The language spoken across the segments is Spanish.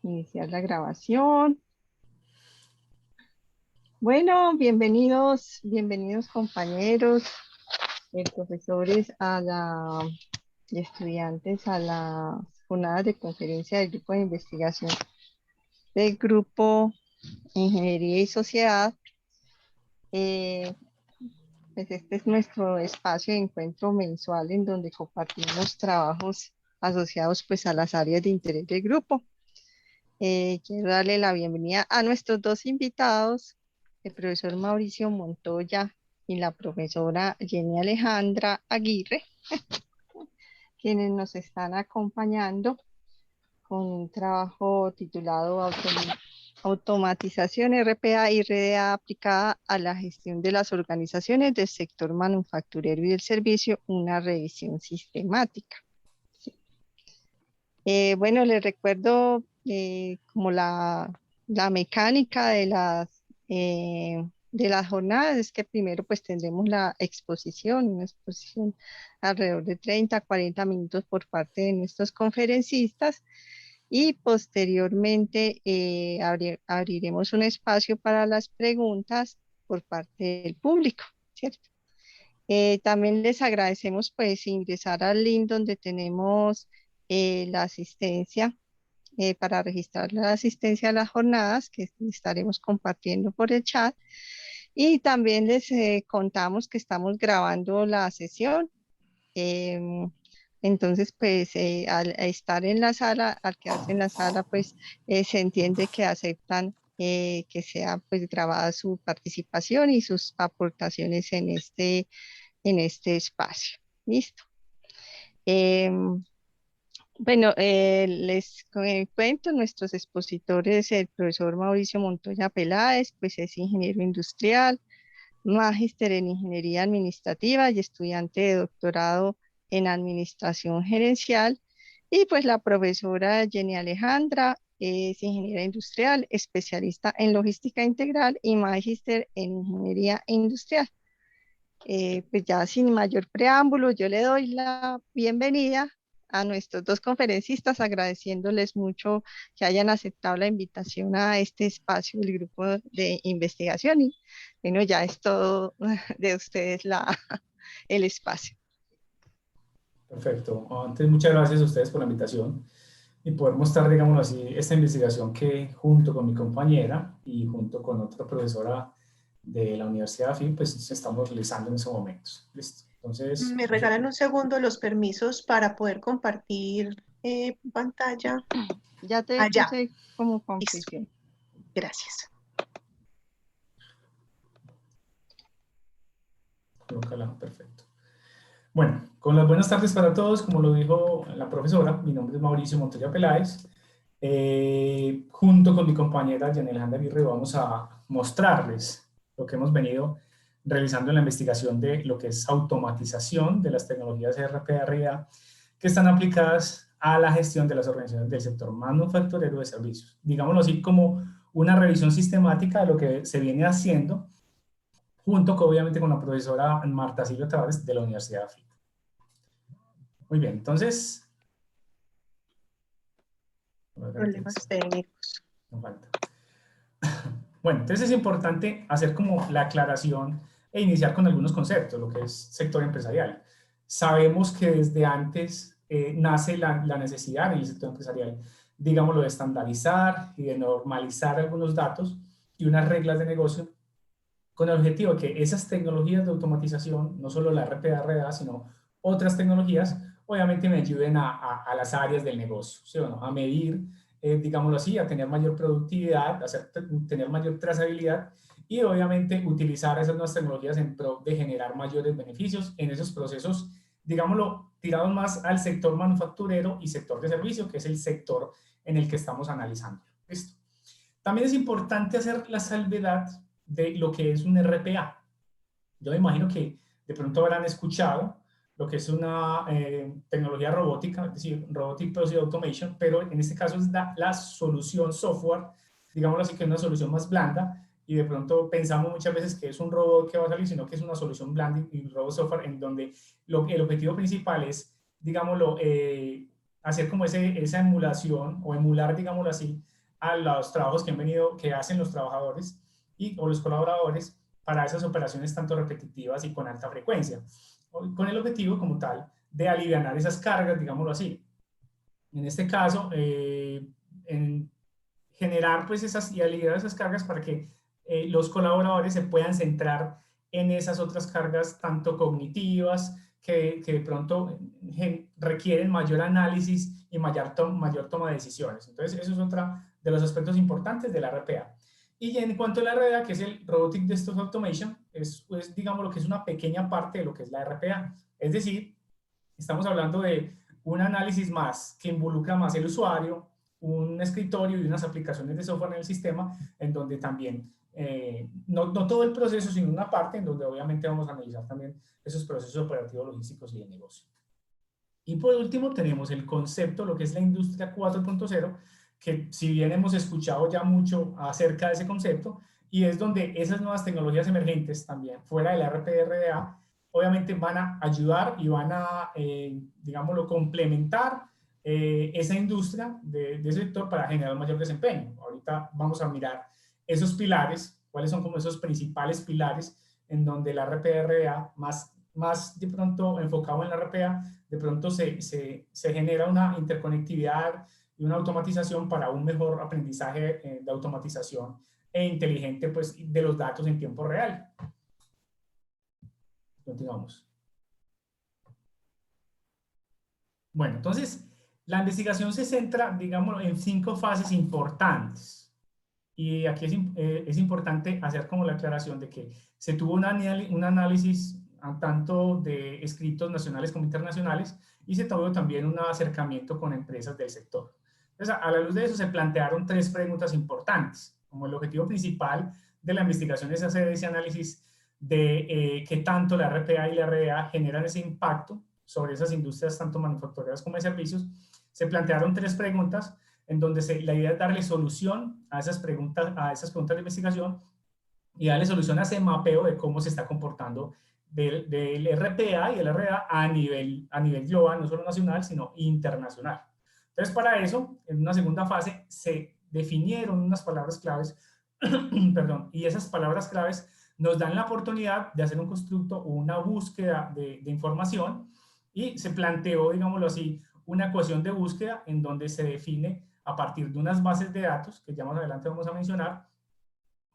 iniciar la grabación. Bueno, bienvenidos compañeros, profesores y estudiantes a las jornadas de conferencia del grupo de investigación del grupo Ingeniería y Sociedad. Pues este es nuestro espacio de encuentro mensual en donde compartimos trabajos asociados pues a las áreas de interés del grupo. Quiero darle la bienvenida a nuestros dos invitados, el profesor Mauricio Montoya y la profesora Jenny Alejandra Aguirre, quienes nos están acompañando con un trabajo titulado Automatización RPA y RDA aplicada a la gestión de las organizaciones del sector manufacturero y del servicio, una revisión sistemática. Bueno, les recuerdo como la mecánica de las jornadas es que primero pues tendremos la exposición, una exposición alrededor de 30 a 40 minutos por parte de nuestros conferencistas y posteriormente abriremos un espacio para las preguntas por parte del público, ¿cierto? También les agradecemos pues ingresar al link donde tenemos la asistencia para registrar la asistencia a las jornadas que estaremos compartiendo por el chat. Y también les contamos que estamos grabando la sesión. Entonces, pues al estar en la sala, al quedarse en la sala, pues se entiende que aceptan que sea pues grabada su participación y sus aportaciones en este espacio. ¿Listo? Bueno, cuento, nuestros expositores, el profesor Mauricio Montoya Peláez, pues es ingeniero industrial, magíster en ingeniería administrativa y estudiante de doctorado en administración gerencial. Y pues la profesora Jenny Alejandra es ingeniera industrial, especialista en logística integral y magíster en ingeniería industrial. Pues ya sin mayor preámbulo, yo le doy la bienvenida a nuestros dos conferencistas, agradeciéndoles mucho que hayan aceptado la invitación a este espacio del grupo de investigación. Y bueno, ya es todo de ustedes el espacio. Perfecto. Antes, muchas gracias a ustedes por la invitación y poder mostrar, digámoslo así, esta investigación que junto con mi compañera y junto con otra profesora de la Universidad de AFIP, pues estamos realizando en estos momentos. ¿Listo? Entonces, ¿me regalan un segundo los permisos para poder compartir pantalla? Ya te Allá. puse como conclusión. Gracias. Colócala, perfecto. Bueno, con las buenas tardes para todos, como lo dijo la profesora, mi nombre es Mauricio Montoya Peláez. Junto con mi compañera Jenny Alejandra Aguirre vamos a mostrarles lo que hemos venido realizando en la investigación de lo que es automatización de las tecnologías RPA que están aplicadas a la gestión de las organizaciones del sector manufacturero de servicios. Digámoslo así, como una revisión sistemática de lo que se viene haciendo, junto con, obviamente, con la profesora Marta Silvia Tavares de la Universidad de AFIP. Muy bien, entonces... Problemas técnicos. No falta. Bueno, entonces es importante hacer como la aclaración e iniciar con algunos conceptos, lo que es sector empresarial. Sabemos que desde antes nace la necesidad en el sector empresarial, digámoslo, de estandarizar y de normalizar algunos datos y unas reglas de negocio con el objetivo de que esas tecnologías de automatización, no solo la RPA, RDA, sino otras tecnologías, obviamente me ayuden a las áreas del negocio, ¿sí o no? A medir, digámoslo así, a tener mayor productividad, tener mayor trazabilidad y obviamente utilizar esas nuevas tecnologías en pro de generar mayores beneficios en esos procesos, digámoslo, tirados más al sector manufacturero y sector de servicio, que es el sector en el que estamos analizando. ¿Listo? También es importante hacer la salvedad de lo que es un RPA. Yo me imagino que de pronto habrán escuchado lo que es una tecnología robótica, es decir, Robotic Process Automation, pero en este caso es la solución software, digámoslo así, que es una solución más blanda, y de pronto pensamos muchas veces que es un robot que va a salir, sino que es una solución blanda y robot software en donde el objetivo principal es, digámoslo, hacer como esa emulación o emular, digámoslo así, a los trabajos que hacen los trabajadores o los colaboradores para esas operaciones tanto repetitivas y con alta frecuencia, con el objetivo como tal de alivianar esas cargas, digámoslo así. En este caso, en generar pues y aliviar esas cargas para que los colaboradores se puedan centrar en esas otras cargas tanto cognitivas que de pronto requieren mayor análisis y mayor toma de decisiones. Entonces, eso es otro de los aspectos importantes de la RPA. Y en cuanto a la RDA, que es el Robotic Desktop Automation, es digamos lo que es una pequeña parte de lo que es la RPA. Es decir, estamos hablando de un análisis más que involucra más el usuario, un escritorio y unas aplicaciones de software en el sistema, en donde también, no todo el proceso, sino una parte en donde obviamente vamos a analizar también esos procesos operativos, logísticos y de negocio. Y por último tenemos el concepto, lo que es la industria 4.0, que si bien hemos escuchado ya mucho acerca de ese concepto, y es donde esas nuevas tecnologías emergentes también, fuera de la RPA, obviamente van a ayudar y van a, digámoslo, complementar esa industria de ese sector para generar un mayor desempeño. Ahorita vamos a mirar esos pilares, cuáles son como esos principales pilares en donde la RPA, más de pronto enfocado en la RPA, de pronto se genera una interconectividad y una automatización para un mejor aprendizaje de automatización e inteligente pues, de los datos en tiempo real. Continuamos. Bueno, entonces, la investigación se centra, digamos, en 5 fases importantes. Y aquí es importante hacer como la aclaración de que se tuvo un análisis tanto de escritos nacionales como internacionales y se tuvo también un acercamiento con empresas del sector. Entonces, a la luz de eso se plantearon 3 preguntas importantes. Como el objetivo principal de la investigación es hacer ese análisis de qué tanto la RPA y la RDA generan ese impacto sobre esas industrias tanto manufactureras como de servicios. Se plantearon 3 preguntas en donde la idea es darle solución a esas preguntas de investigación y darle solución a ese mapeo de cómo se está comportando del RPA y el RDA a nivel global, no solo nacional, sino internacional. Entonces, para eso, en una segunda fase, se definieron unas palabras claves, perdón, y esas palabras claves nos dan la oportunidad de hacer un constructo o una búsqueda de información y se planteó, digámoslo así, una ecuación de búsqueda en donde se define a partir de unas bases de datos, que ya más adelante vamos a mencionar,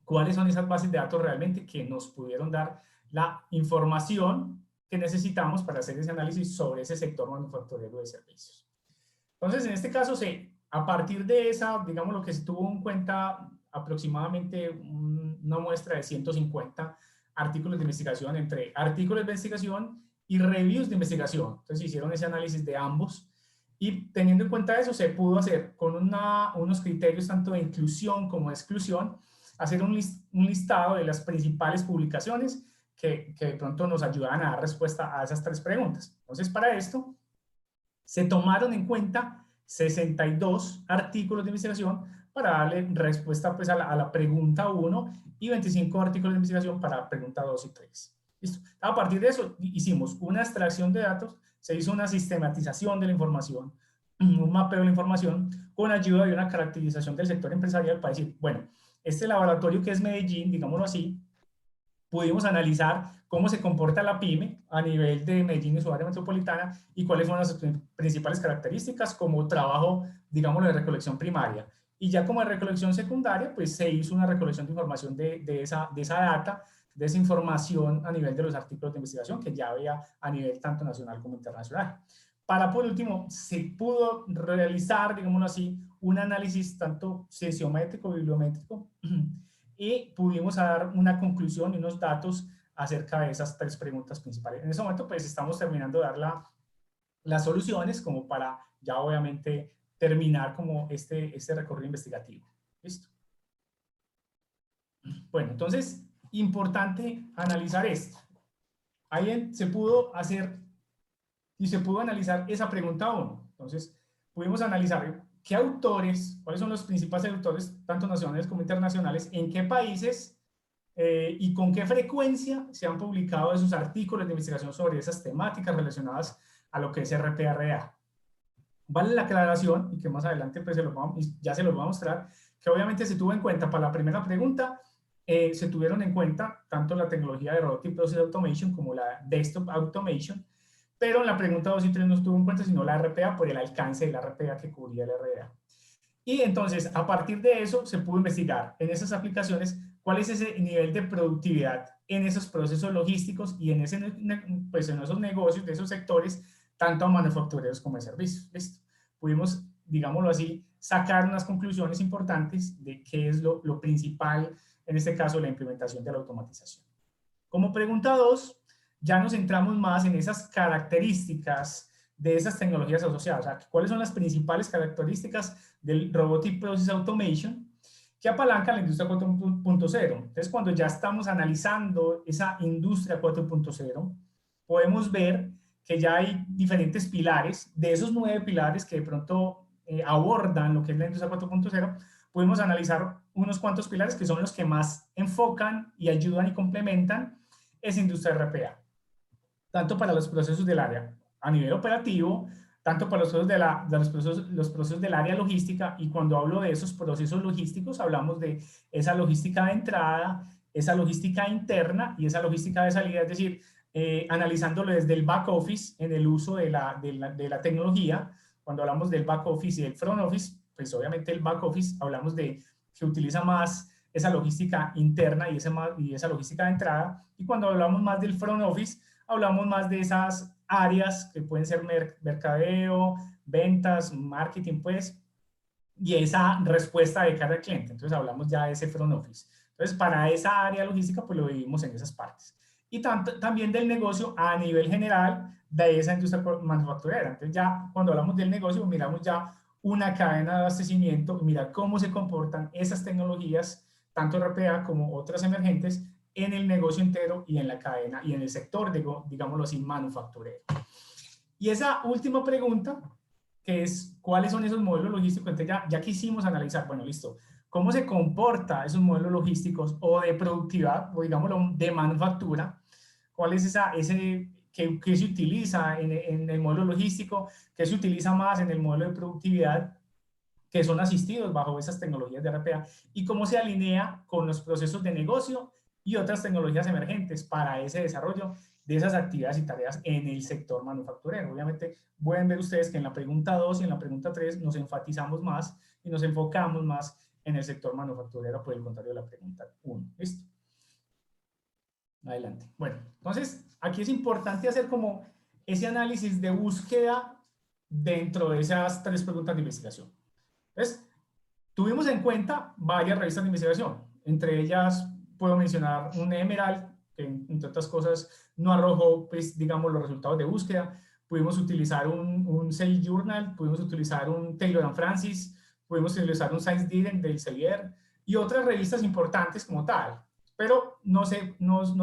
cuáles son esas bases de datos realmente que nos pudieron dar la información que necesitamos para hacer ese análisis sobre ese sector manufacturero de servicios. Entonces, en este caso, a partir de esa, digamos, lo que se tuvo en cuenta aproximadamente una muestra de 150 artículos de investigación, entre artículos de investigación y reviews de investigación. Entonces, hicieron ese análisis de ambos y teniendo en cuenta eso, se pudo hacer con unos criterios tanto de inclusión como de exclusión, hacer un listado de las principales publicaciones que de pronto nos ayudan a dar respuesta a esas 3 preguntas. Entonces, para esto, se tomaron en cuenta 62 artículos de investigación para darle respuesta pues, a la pregunta 1 y 25 artículos de investigación para la pregunta 2 y 3. ¿Listo? A partir de eso, hicimos una extracción de datos, se hizo una sistematización de la información, un mapeo de la información con ayuda de una caracterización del sector empresarial para decir, bueno, este laboratorio que es Medellín, digámoslo así, pudimos analizar cómo se comporta la PYME a nivel de Medellín y su área metropolitana y cuáles son las principales características como trabajo, digámoslo, de recolección primaria. Y ya como de recolección secundaria, pues se hizo una recolección de información de esa data, de esa información a nivel de los artículos de investigación que ya había a nivel tanto nacional como internacional. Para, por último, se pudo realizar, digámoslo así, un análisis tanto sensométrico, bibliométrico, y pudimos dar una conclusión y unos datos acerca de esas 3 preguntas principales. En ese momento, pues, estamos terminando de dar las soluciones como para ya, obviamente, terminar como este recorrido investigativo. ¿Listo? Bueno, entonces, importante analizar esto. Ahí se pudo hacer y se pudo analizar esa pregunta 1. Entonces, pudimos analizar qué autores, cuáles son los principales autores, tanto nacionales como internacionales, en qué países y con qué frecuencia se han publicado esos artículos de investigación sobre esas temáticas relacionadas a lo que es RPA-RDA. Vale la aclaración, y que más adelante pues ya se los voy a mostrar, que obviamente se tuvo en cuenta para la primera pregunta, se tuvieron en cuenta tanto la tecnología de Robotic Process Automation como la Desktop Automation, pero en la pregunta 2 y 3 no se tuvo en cuenta sino la RPA por el alcance de la RPA que cubría el RDA. Y entonces, a partir de eso, se pudo investigar en esas aplicaciones cuál es ese nivel de productividad en esos procesos logísticos y en, pues en esos negocios, de esos sectores, tanto a manufactureros como a servicios. ¿Listo? Pudimos, digámoslo así, sacar unas conclusiones importantes de qué es lo principal, en este caso, la implementación de la automatización. Como pregunta 2, ya nos centramos más en esas características de esas tecnologías asociadas, o sea, cuáles son las principales características del Robotic Process Automation que apalanca la industria 4.0. Entonces, cuando ya estamos analizando esa industria 4.0, podemos ver que ya hay diferentes pilares, de esos 9 pilares que de pronto abordan lo que es la industria 4.0, podemos analizar unos cuantos pilares que son los que más enfocan y ayudan y complementan esa industria RPA, tanto para los procesos del área a nivel operativo, tanto para los procesos del área logística, y cuando hablo de esos procesos logísticos, hablamos de esa logística de entrada, esa logística interna y esa logística de salida, es decir, analizándolo desde el back office en el uso de la tecnología. Cuando hablamos del back office y del front office, pues obviamente el back office hablamos de que utiliza más esa logística interna y esa logística de entrada, y cuando hablamos más del front office, hablamos más de esas áreas que pueden ser mercadeo, ventas, marketing, pues, y esa respuesta de cara al cliente. Entonces hablamos ya de ese front office. Entonces, para esa área logística, pues lo dividimos en esas partes. Y también del negocio a nivel general de esa industria manufacturera. Entonces, ya cuando hablamos del negocio, miramos ya una cadena de abastecimiento, mira cómo se comportan esas tecnologías, tanto RPA como otras emergentes, en el negocio entero y en la cadena y en el sector, digámoslo así, manufacturero. Y esa última pregunta, que es cuáles son esos modelos logísticos, entonces ya quisimos analizar, bueno, listo, cómo se comporta esos modelos logísticos o de productividad, o digámoslo, de manufactura, cuál es ese que se utiliza en el modelo logístico, que se utiliza más en el modelo de productividad, que son asistidos bajo esas tecnologías de RPA, y cómo se alinea con los procesos de negocio y otras tecnologías emergentes para ese desarrollo de esas actividades y tareas en el sector manufacturero. Obviamente pueden ver ustedes que en la pregunta 2 y en la pregunta 3 nos enfatizamos más y nos enfocamos más en el sector manufacturero, por el contrario de la pregunta 1. ¿Listo? Adelante. Bueno, entonces aquí es importante hacer como ese análisis de búsqueda dentro de esas 3 preguntas de investigación. Entonces, tuvimos en cuenta varias revistas de investigación. Entre ellas puedo mencionar un Emerald, que entre otras cosas no arrojó, pues, digamos, los resultados de búsqueda. Pudimos utilizar un Cell Journal, pudimos utilizar un Taylor & Francis, pudimos utilizar un Science Direct del Elsevier y otras revistas importantes como tal. Pero nos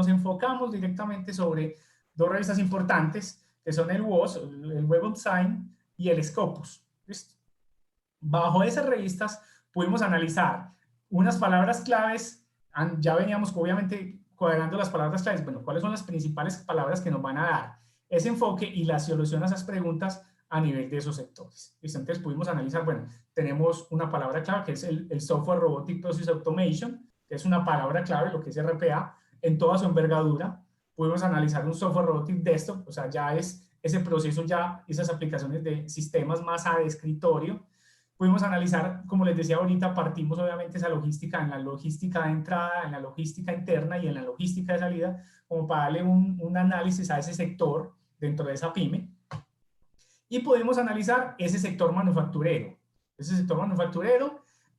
enfocamos directamente sobre 2 revistas importantes, que son el WOS, el Web of Science, y el Scopus. ¿Listo? Bajo esas revistas pudimos analizar unas palabras claves, ya veníamos obviamente cuadrando las palabras claves, bueno, cuáles son las principales palabras que nos van a dar ese enfoque y la solución a esas preguntas a nivel de esos sectores. Entonces pudimos analizar, bueno, tenemos una palabra clave que es el Software Robotic Process Automation, que es una palabra clave, lo que es RPA, en toda su envergadura. Pudimos analizar un Software Robotic Desktop, o sea, ya es ese proceso, ya esas aplicaciones de sistemas más de escritorio. Pudimos analizar, como les decía ahorita, partimos obviamente esa logística en la logística de entrada, en la logística interna y en la logística de salida, como para darle un análisis a ese sector dentro de esa pyme. Y podemos analizar ese sector manufacturero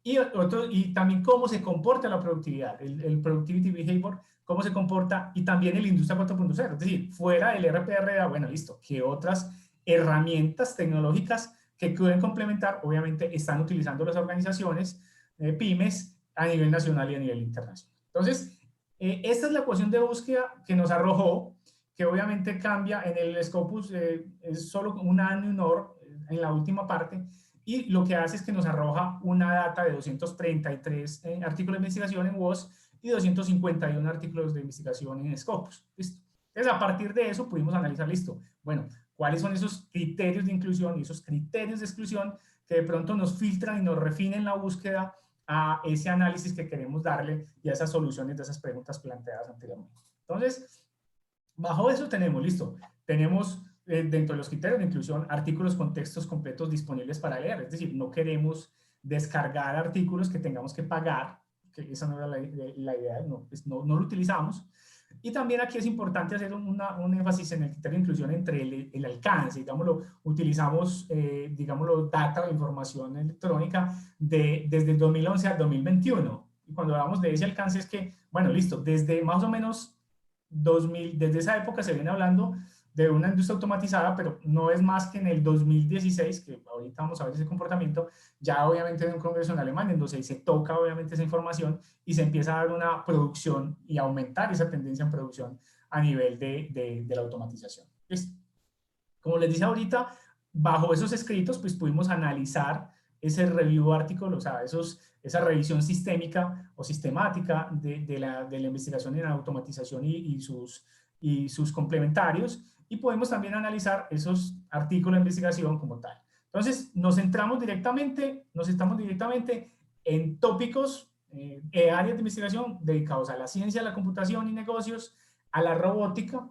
y también cómo se comporta la productividad, el Productivity Behavior, cómo se comporta, y también el Industria 4.0, es decir, fuera del RPA, bueno, listo, ¿qué otras herramientas tecnológicas que pueden complementar, obviamente, están utilizando las organizaciones, pymes, a nivel nacional y a nivel internacional? Entonces, esta es la ecuación de búsqueda que nos arrojó, que obviamente cambia en el Scopus, es solo un año y OR en la última parte, y lo que hace es que nos arroja una data de 233 artículos de investigación en WOS y 251 artículos de investigación en Scopus. ¿Listo? Entonces, a partir de eso pudimos analizar, listo, bueno, cuáles son esos criterios de inclusión y esos criterios de exclusión que de pronto nos filtran y nos refinen la búsqueda a ese análisis que queremos darle y a esas soluciones de esas preguntas planteadas anteriormente. Entonces, bajo eso tenemos, listo, tenemos dentro de los criterios de inclusión artículos con textos completos disponibles para leer, es decir, no queremos descargar artículos que tengamos que pagar, que esa no era la idea, no, pues no lo utilizamos. Y también aquí es importante hacer un énfasis en el criterio de inclusión entre el alcance, digámoslo, utilizamos, digámoslo, data o información electrónica desde el 2011 al 2021. Y cuando hablamos de ese alcance es que, bueno, listo, desde más o menos 2000, desde esa época se viene hablando de una industria automatizada, pero no es más que en el 2016, que ahorita vamos a ver ese comportamiento, ya obviamente en un congreso en Alemania, en donde se toca obviamente esa información y se empieza a dar una producción y aumentar esa tendencia en producción a nivel de la automatización. ¿Listo? Como les dije ahorita, bajo esos escritos, pues pudimos analizar ese review artículo, o sea, esa revisión sistémica o sistemática de la investigación en automatización y sus complementarios, y podemos también analizar esos artículos de investigación como tal. Entonces, nos estamos directamente en tópicos, áreas de investigación dedicados a la ciencia, a la computación y negocios, a la robótica,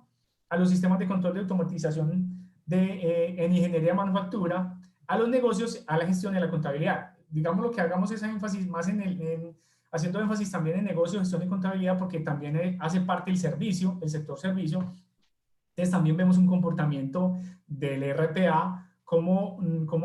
a los sistemas de control de automatización en ingeniería de manufactura, a los negocios, a la gestión y a la contabilidad. Digamos lo que hagamos es énfasis más haciendo énfasis también en negocio, gestión y contabilidad, porque también hace parte del servicio, el sector servicio. Entonces también vemos un comportamiento del RPA, cómo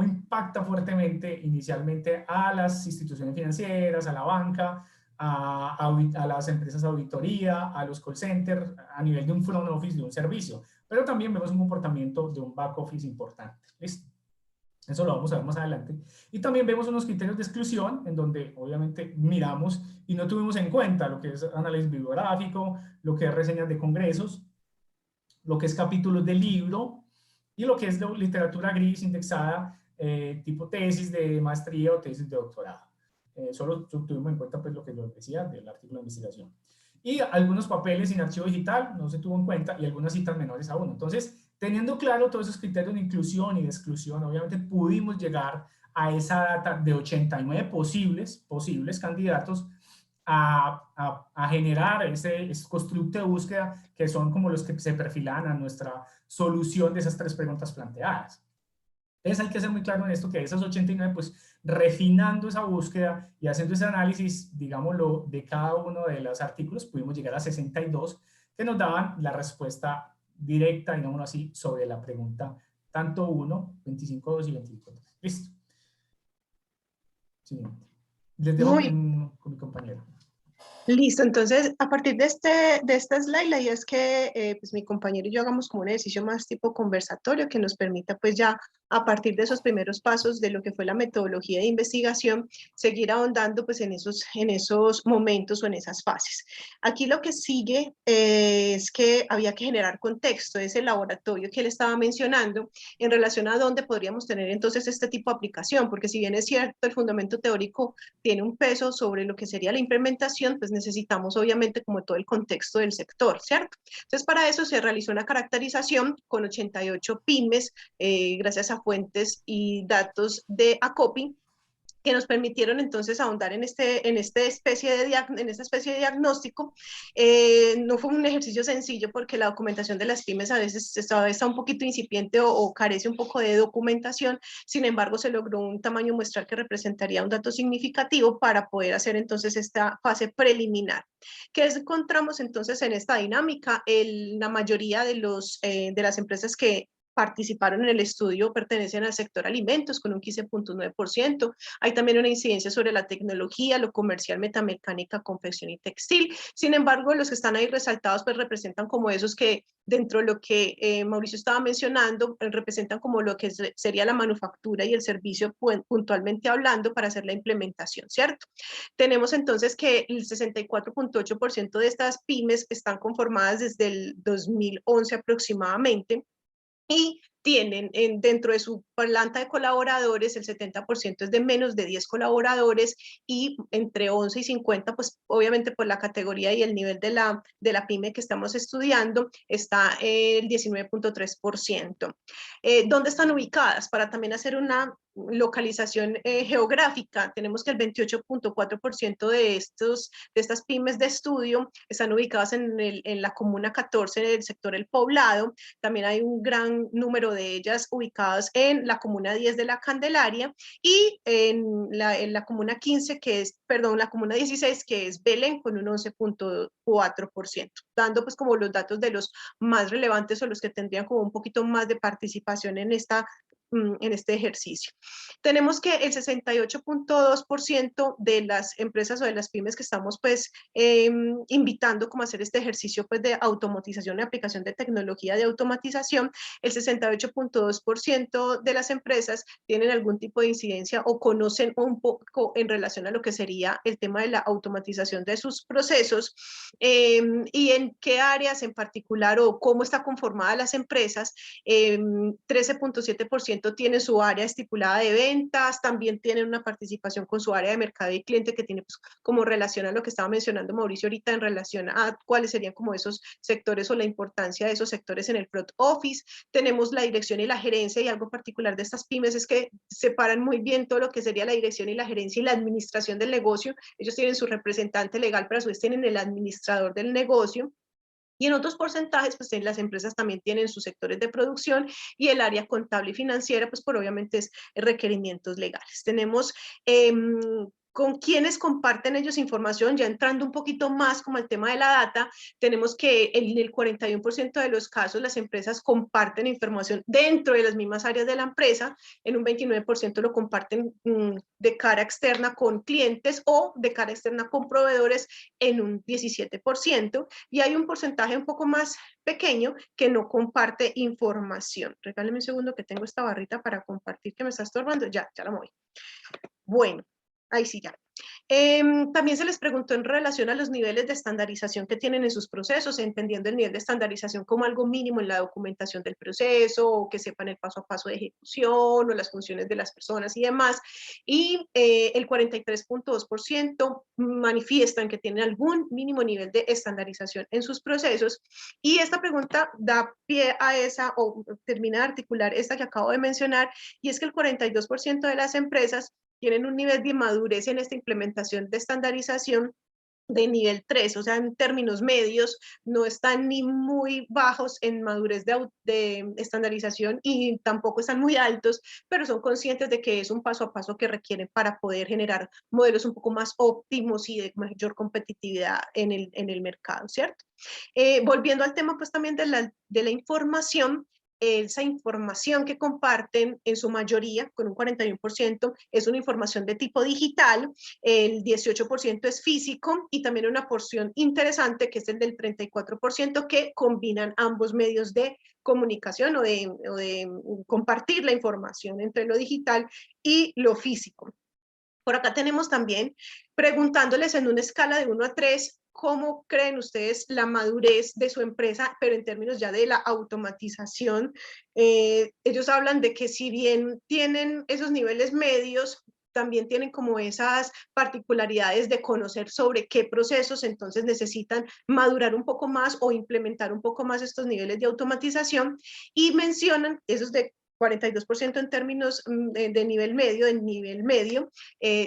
impacta fuertemente inicialmente a las instituciones financieras, a la banca, a las empresas de auditoría, a los call centers, a nivel de un front office, de un servicio. Pero también vemos un comportamiento de un back office importante. ¿Listo? Eso lo vamos a ver más adelante. Y también vemos unos criterios de exclusión, en donde obviamente miramos y no tuvimos en cuenta lo que es análisis bibliográfico, lo que es reseñas de congresos, lo que es capítulos de libro y lo que es literatura gris indexada, tipo tesis de maestría o tesis de doctorado. Solo tuvimos en cuenta pues lo que yo decía del artículo de investigación. Y algunos papeles sin archivo digital no se tuvo en cuenta y algunas citas menores a 1. Entonces, teniendo claro todos esos criterios de inclusión y de exclusión, obviamente pudimos llegar a esa data de 89 posibles candidatos a generar ese constructo de búsqueda que son como los que se perfilan a nuestra solución de esas 3 preguntas planteadas. Entonces hay que ser muy claro en esto, que de esas 89, pues refinando esa búsqueda y haciendo ese análisis, digámoslo, de cada uno de los artículos, pudimos llegar a 62 que nos daban la respuesta directa, digámoslo así, sobre la pregunta tanto 1, 25.2 y 25.3. Listo. Siguiente. Les dejo con mi compañero. Listo, entonces a partir de esta slide, la idea es que pues mi compañero y yo hagamos como un ejercicio más tipo conversatorio que nos permita pues ya a partir de esos primeros pasos de lo que fue la metodología de investigación, seguir ahondando pues en esos momentos o en esas fases. Aquí lo que sigue es que había que generar contexto, ese laboratorio que él estaba mencionando en relación a dónde podríamos tener entonces este tipo de aplicación, porque si bien es cierto el fundamento teórico tiene un peso sobre lo que sería la implementación, pues necesitamos obviamente como todo el contexto del sector, ¿cierto? Entonces para eso se realizó una caracterización con 88 pymes, gracias a fuentes y datos de ACOPI, que nos permitieron entonces ahondar en esta especie de diagnóstico. No fue un ejercicio sencillo porque la documentación de las pymes a veces está un poquito incipiente o carece un poco de documentación, sin embargo se logró un tamaño muestral que representaría un dato significativo para poder hacer entonces esta fase preliminar. ¿Qué encontramos entonces en esta dinámica? La mayoría de las empresas que participaron en el estudio pertenecen al sector alimentos con un 15.9%. Hay también una incidencia sobre la tecnología, lo comercial, metamecánica, confección y textil. Sin embargo, los que están ahí resaltados pues representan como esos que dentro de lo que Mauricio estaba mencionando, representan como lo que sería la manufactura y el servicio puntualmente hablando para hacer la implementación, ¿cierto? Tenemos entonces que el 64.8% de estas pymes están conformadas desde el 2011 aproximadamente, y tienen dentro de su planta de colaboradores, el 70% es de menos de 10 colaboradores y entre 11 y 50, pues obviamente por la categoría y el nivel de la pyme que estamos estudiando, está el 19.3%. ¿Dónde están ubicadas? Para también hacer una localización geográfica, tenemos que el 28.4% de estas pymes de estudio están ubicadas en la comuna 14 del sector El Poblado. También hay un gran número de ellas ubicadas en la comuna 10 de La Candelaria y en la comuna 15, la comuna 16, que es Belén, con un 11.4%, dando pues como los datos de los más relevantes o los que tendrían como un poquito más de participación en este ejercicio. Tenemos que el 68.2% de las empresas o de las pymes que estamos pues invitando como a hacer este ejercicio pues de automatización y aplicación de tecnología de automatización, el 68.2% de las empresas tienen algún tipo de incidencia o conocen un poco en relación a lo que sería el tema de la automatización de sus procesos, y en qué áreas en particular o cómo está conformada las empresas. 13.7% tiene su área estipulada de ventas, también tienen una participación con su área de mercado y cliente que tiene pues, como relación a lo que estaba mencionando Mauricio ahorita en relación a cuáles serían como esos sectores o la importancia de esos sectores en el front office. Tenemos la dirección y la gerencia, y algo particular de estas pymes es que separan muy bien todo lo que sería la dirección y la gerencia y la administración del negocio. Ellos tienen su representante legal, pero a su vez tienen el administrador del negocio. Y en otros porcentajes, pues las empresas también tienen sus sectores de producción y el área contable y financiera, pues por obviamente es requerimientos legales. Tenemos con quienes comparten ellos información, ya entrando un poquito más como el tema de la data, tenemos que en el 41% de los casos las empresas comparten información dentro de las mismas áreas de la empresa, en un 29% lo comparten de cara externa con clientes o de cara externa con proveedores en un 17%, y hay un porcentaje un poco más pequeño que no comparte información. Regáleme un segundo que tengo esta barrita para compartir que me está estorbando. Ya la moví. Bueno, ahí sí ya. También se les preguntó en relación a los niveles de estandarización que tienen en sus procesos, entendiendo el nivel de estandarización como algo mínimo en la documentación del proceso, o que sepan el paso a paso de ejecución, o las funciones de las personas y demás. Y el 43.2% manifiestan que tienen algún mínimo nivel de estandarización en sus procesos. Y esta pregunta da pie a esa, o termina de articular esta que acabo de mencionar, y es que el 42% de las empresas tienen un nivel de madurez en esta implementación de estandarización de nivel 3, o sea, en términos medios, no están ni muy bajos en madurez de estandarización y tampoco están muy altos, pero son conscientes de que es un paso a paso que requieren para poder generar modelos un poco más óptimos y de mayor competitividad en el mercado, ¿cierto? Volviendo al tema pues también de la información, esa información que comparten en su mayoría, con un 41%, es una información de tipo digital, el 18% es físico, y también una porción interesante que es el del 34% que combinan ambos medios de comunicación o de compartir la información entre lo digital y lo físico. Por acá tenemos también preguntándoles en una escala de 1 a 3, ¿cómo creen ustedes la madurez de su empresa, pero en términos ya de la automatización? Ellos hablan de que si bien tienen esos niveles medios, también tienen como esas particularidades de conocer sobre qué procesos entonces necesitan madurar un poco más o implementar un poco más estos niveles de automatización, y mencionan esos de 42% en términos de nivel medio,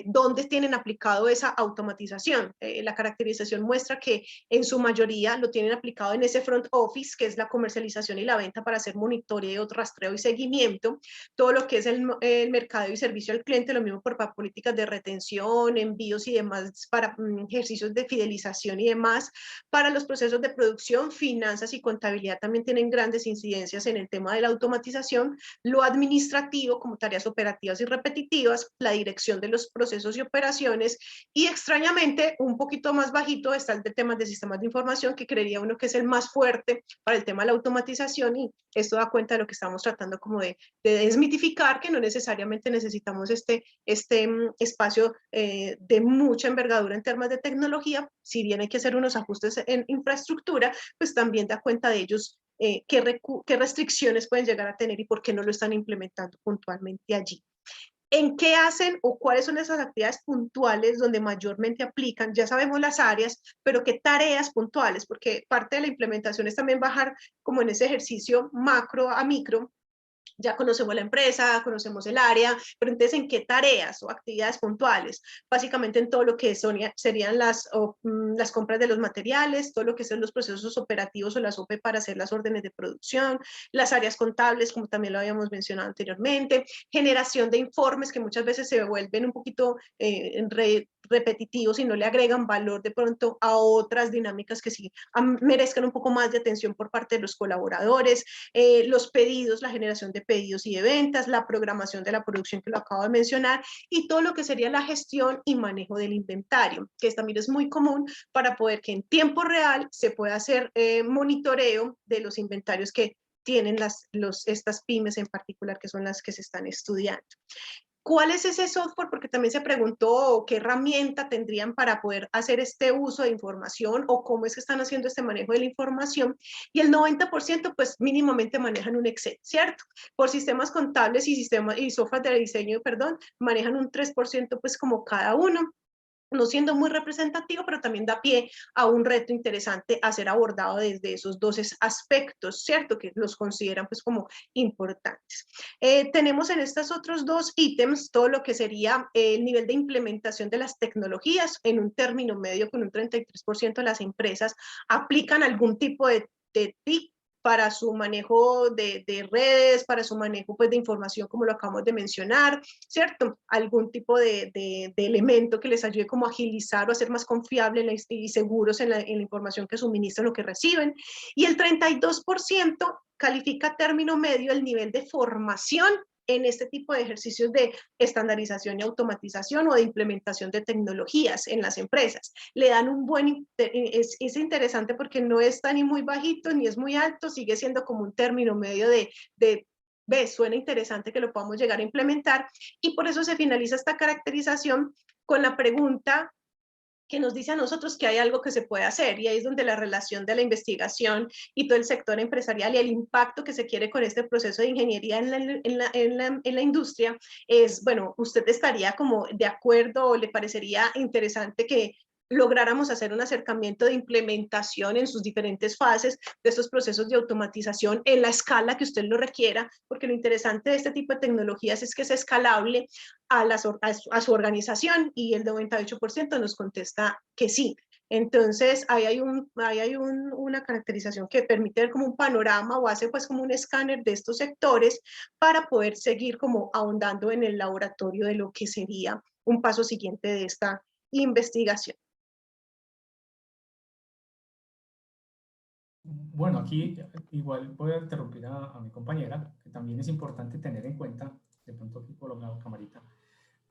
donde tienen aplicado esa automatización. La caracterización muestra que en su mayoría lo tienen aplicado en ese front office, que es la comercialización y la venta para hacer monitoreo, rastreo y seguimiento, todo lo que es el mercado y servicio al cliente, lo mismo por políticas de retención, envíos y demás, para ejercicios de fidelización y demás. Para los procesos de producción, finanzas y contabilidad también tienen grandes incidencias en el tema de la automatización. Lo administrativo, como tareas operativas y repetitivas, la dirección de los procesos y operaciones, y extrañamente un poquito más bajito está el de temas de sistemas de información, que creería uno que es el más fuerte para el tema de la automatización, y esto da cuenta de lo que estamos tratando como de desmitificar, que no necesariamente necesitamos este espacio de mucha envergadura en temas de tecnología. Si bien hay que hacer unos ajustes en infraestructura, pues también da cuenta de ellos qué restricciones pueden llegar a tener y por qué no lo están implementando puntualmente allí. ¿En qué hacen o cuáles son esas actividades puntuales donde mayormente aplican? Ya sabemos las áreas, pero ¿qué tareas puntuales? Porque parte de la implementación es también bajar como en ese ejercicio macro a micro ya conocemos la empresa, conocemos el área, pero entonces ¿en qué tareas o actividades puntuales? Básicamente en todo lo que serían las compras de los materiales, todo lo que son los procesos operativos o las OP para hacer las órdenes de producción, las áreas contables, como también lo habíamos mencionado anteriormente, generación de informes que muchas veces se vuelven un poquito repetitivos y no le agregan valor de pronto a otras dinámicas que sí merezcan un poco más de atención por parte de los colaboradores, los pedidos, la generación de pedidos y de ventas, la programación de la producción que lo acabo de mencionar y todo lo que sería la gestión y manejo del inventario, que también es muy común para poder que en tiempo real se pueda hacer monitoreo de los inventarios que tienen estas pymes en particular, que son las que se están estudiando. ¿Cuál es ese software? Porque también se preguntó qué herramienta tendrían para poder hacer este uso de información o cómo es que están haciendo este manejo de la información. Y el 90% pues mínimamente manejan un Excel, ¿cierto? Por sistemas contables y software de diseño, perdón, manejan un 3% pues como cada uno, no siendo muy representativo, pero también da pie a un reto interesante a ser abordado desde esos dos aspectos, ¿cierto? Que los consideran pues como importantes. Tenemos en estos otros dos ítems todo lo que sería el nivel de implementación de las tecnologías en un término medio con un 33% de las empresas aplican algún tipo de TIC para su manejo de redes, para su manejo pues, de información, como lo acabamos de mencionar, ¿cierto? Algún tipo de elemento que les ayude como a agilizar o a ser más confiable y seguros en la información que suministran o que reciben. Y el 32% califica término medio el nivel de formación en este tipo de ejercicios de estandarización y automatización o de implementación de tecnologías en las empresas. Le dan un buen, es interesante porque no está ni muy bajito ni es muy alto, sigue siendo como un término medio suena interesante que lo podamos llegar a implementar y por eso se finaliza esta caracterización con la pregunta que nos dice a nosotros que hay algo que se puede hacer y ahí es donde la relación de la investigación y todo el sector empresarial y el impacto que se quiere con este proceso de ingeniería en la industria es, bueno, usted estaría como de acuerdo o le parecería interesante que lográramos hacer un acercamiento de implementación en sus diferentes fases de estos procesos de automatización en la escala que usted lo requiera, porque lo interesante de este tipo de tecnologías es que es escalable a su organización y el 98% nos contesta que sí. Entonces, ahí hay una caracterización que permite ver como un panorama o hace pues como un escáner de estos sectores para poder seguir como ahondando en el laboratorio de lo que sería un paso siguiente de esta investigación. Bueno, aquí igual voy a interrumpir a mi compañera, que también es importante tener en cuenta, de pronto aquí colocado camarita,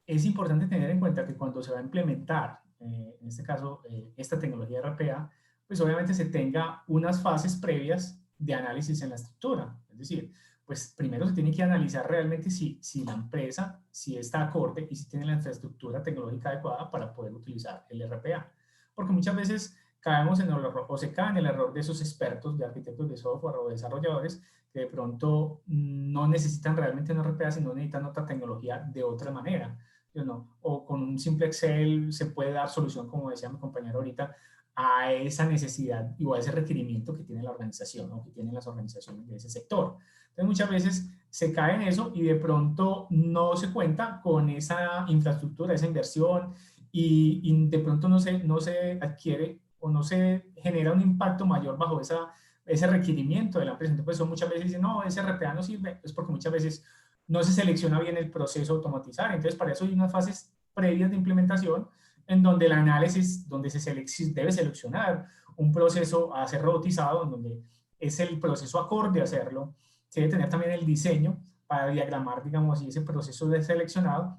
es importante tener en cuenta que cuando se va a implementar, en este caso, esta tecnología RPA, pues obviamente se tenga unas fases previas de análisis en la estructura. Es decir, pues primero se tiene que analizar realmente si la empresa, si está acorde y si tiene la infraestructura tecnológica adecuada para poder utilizar el RPA. Porque muchas veces caemos en el error, o se cae en el error de esos expertos, de arquitectos de software o desarrolladores, que de pronto no necesitan realmente un RPA, sino necesitan otra tecnología de otra manera. ¿No? O con un simple Excel se puede dar solución, como decía mi compañero ahorita, a esa necesidad o a ese requerimiento que tiene la organización o que tienen las organizaciones de ese sector. Entonces muchas veces se cae en eso y de pronto no se cuenta con esa infraestructura, esa inversión y de pronto no se adquiere o no se genera un impacto mayor bajo ese requerimiento de la empresa. Entonces pues, muchas veces dicen, no, ese RPA no sirve, es porque muchas veces no se selecciona bien el proceso a automatizar. Entonces, para eso hay unas fases previas de implementación en donde el análisis, donde debe seleccionar un proceso a ser robotizado, en donde es el proceso acorde a hacerlo. Se debe tener también el diseño para diagramar, digamos, ese proceso de seleccionado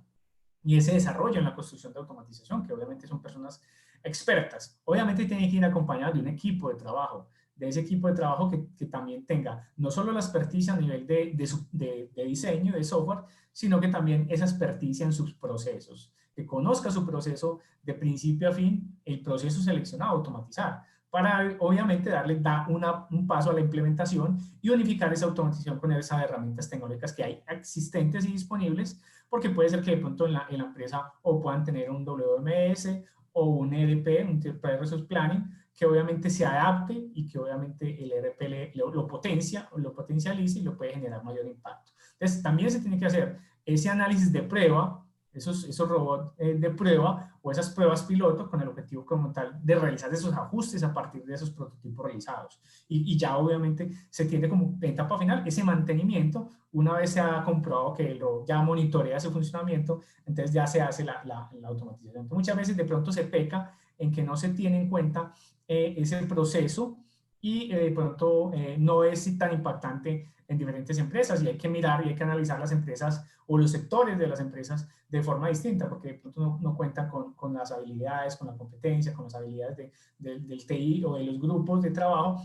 y ese desarrollo en la construcción de automatización, que obviamente son personas expertas. Obviamente tiene que ir acompañado de un equipo de trabajo, de ese equipo de trabajo que también tenga no solo la experticia a nivel de diseño, de software, sino que también esa experticia en sus procesos, que conozca su proceso de principio a fin, el proceso seleccionado, automatizar, para obviamente darle un paso a la implementación y unificar esa automatización con esas herramientas tecnológicas que hay existentes y disponibles, porque puede ser que de pronto en la empresa o puedan tener un WMS o un EDP, un Enterprise Resource Planning, que obviamente se adapte y que obviamente el ERP lo potencialice y lo puede generar mayor impacto. Entonces, también se tiene que hacer ese análisis de prueba, esos robots de prueba o esas pruebas piloto con el objetivo como tal de realizar esos ajustes a partir de esos prototipos realizados. Y ya obviamente se tiene como etapa final ese mantenimiento, una vez se ha comprobado que el robot ya monitorea su funcionamiento, entonces ya se hace la automatización. Entonces, muchas veces de pronto se peca en que no se tiene en cuenta ese proceso y de pronto no es tan impactante en diferentes empresas, y hay que mirar y hay que analizar las empresas o los sectores de las empresas de forma distinta, porque de pronto no cuentan con las habilidades, con la competencia, con las habilidades del TI o de los grupos de trabajo,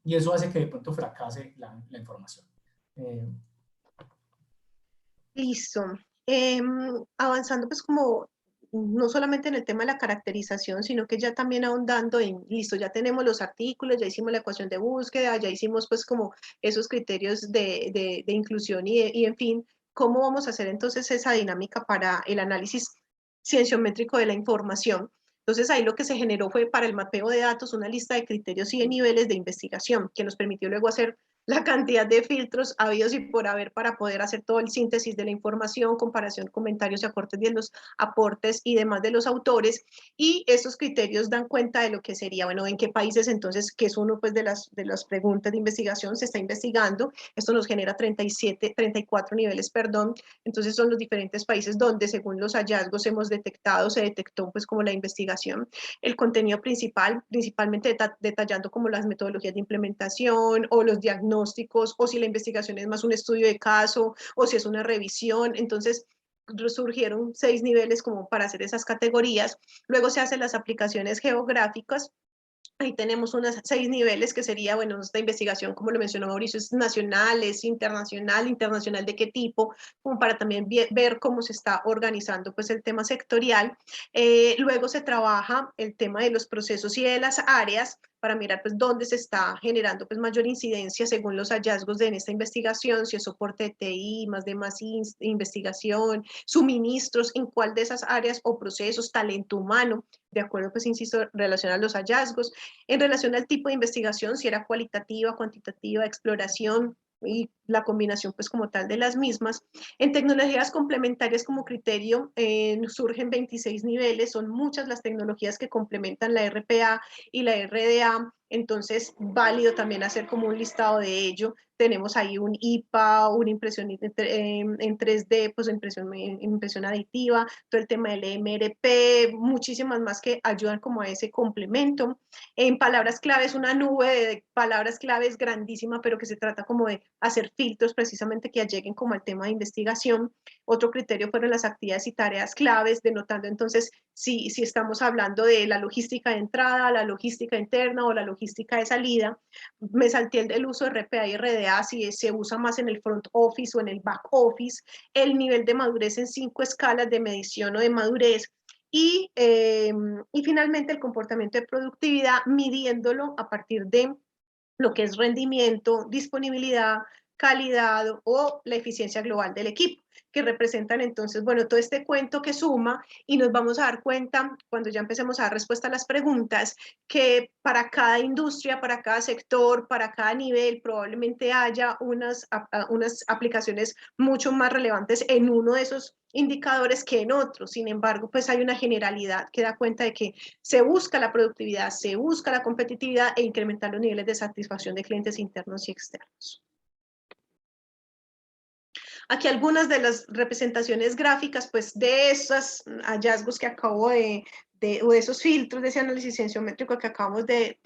y eso hace que de pronto fracase la información. Listo. Avanzando pues como no solamente en el tema de la caracterización, sino que ya también ahondando en, listo, ya tenemos los artículos, ya hicimos la ecuación de búsqueda, ya hicimos pues como esos criterios de inclusión y en fin, ¿cómo vamos a hacer entonces esa dinámica para el análisis cienciométrico de la información? Entonces ahí lo que se generó fue para el mapeo de datos una lista de criterios y de niveles de investigación que nos permitió luego hacer la cantidad de filtros habidos y por haber para poder hacer todo el síntesis de la información, comparación, comentarios y aportes de los aportes y demás de los autores, y estos criterios dan cuenta de lo que sería, bueno, en qué países entonces, que es uno pues de las preguntas de investigación, se está investigando, esto nos genera 34 niveles, perdón, entonces son los diferentes países donde según los hallazgos hemos detectado, se detectó pues como la investigación, el contenido principal, principalmente detallando como las metodologías de implementación o los diagnósticos, o si la investigación es más un estudio de caso, o si es una revisión. Entonces, surgieron 6 niveles como para hacer esas categorías. Luego se hacen las aplicaciones geográficas. Ahí tenemos unos 6 niveles que sería, bueno, esta investigación, como lo mencionó Mauricio, es nacional, es internacional, internacional de qué tipo, como para también ver cómo se está organizando pues el tema sectorial. Luego se trabaja el tema de los procesos y de las áreas para mirar pues dónde se está generando pues mayor incidencia según los hallazgos de en esta investigación, si es soporte de TI, más de más investigación, suministros, en cuál de esas áreas o procesos, talento humano, de acuerdo, pues insisto, en relación a los hallazgos, en relación al tipo de investigación, si era cualitativa, cuantitativa, exploración, y la combinación pues como tal de las mismas. En tecnologías complementarias como criterio surgen 26 niveles, son muchas las tecnologías que complementan la RPA y la RDA, entonces válido también hacer como un listado de ello. Tenemos ahí un IPA, una impresión en 3D, pues impresión aditiva, todo el tema del MRP, muchísimas más que ayudan como a ese complemento. En palabras claves, una nube de palabras claves grandísima, pero que se trata como de hacer filtros precisamente que lleguen como al tema de investigación. Otro criterio fueron las actividades y tareas claves, denotando entonces si estamos hablando de la logística de entrada, la logística interna o la logística de salida. Me salté el uso de RPA y RDA, si se usa más en el front office o en el back office, el nivel de madurez en 5 escalas de medición o de madurez, y finalmente el comportamiento de productividad, midiéndolo a partir de lo que es rendimiento, disponibilidad, calidad o la eficiencia global del equipo, que representan entonces, bueno, todo este cuento que suma, y nos vamos a dar cuenta cuando ya empecemos a dar respuesta a las preguntas, que para cada industria, para cada sector, para cada nivel, probablemente haya unas aplicaciones mucho más relevantes en uno de esos indicadores que en otros. Sin embargo, pues hay una generalidad que da cuenta de que se busca la productividad, se busca la competitividad e incrementar los niveles de satisfacción de clientes internos y externos. Aquí algunas de las representaciones gráficas, pues, de esos hallazgos que acabo o de esos filtros de ese análisis cienciométrico que acabamos de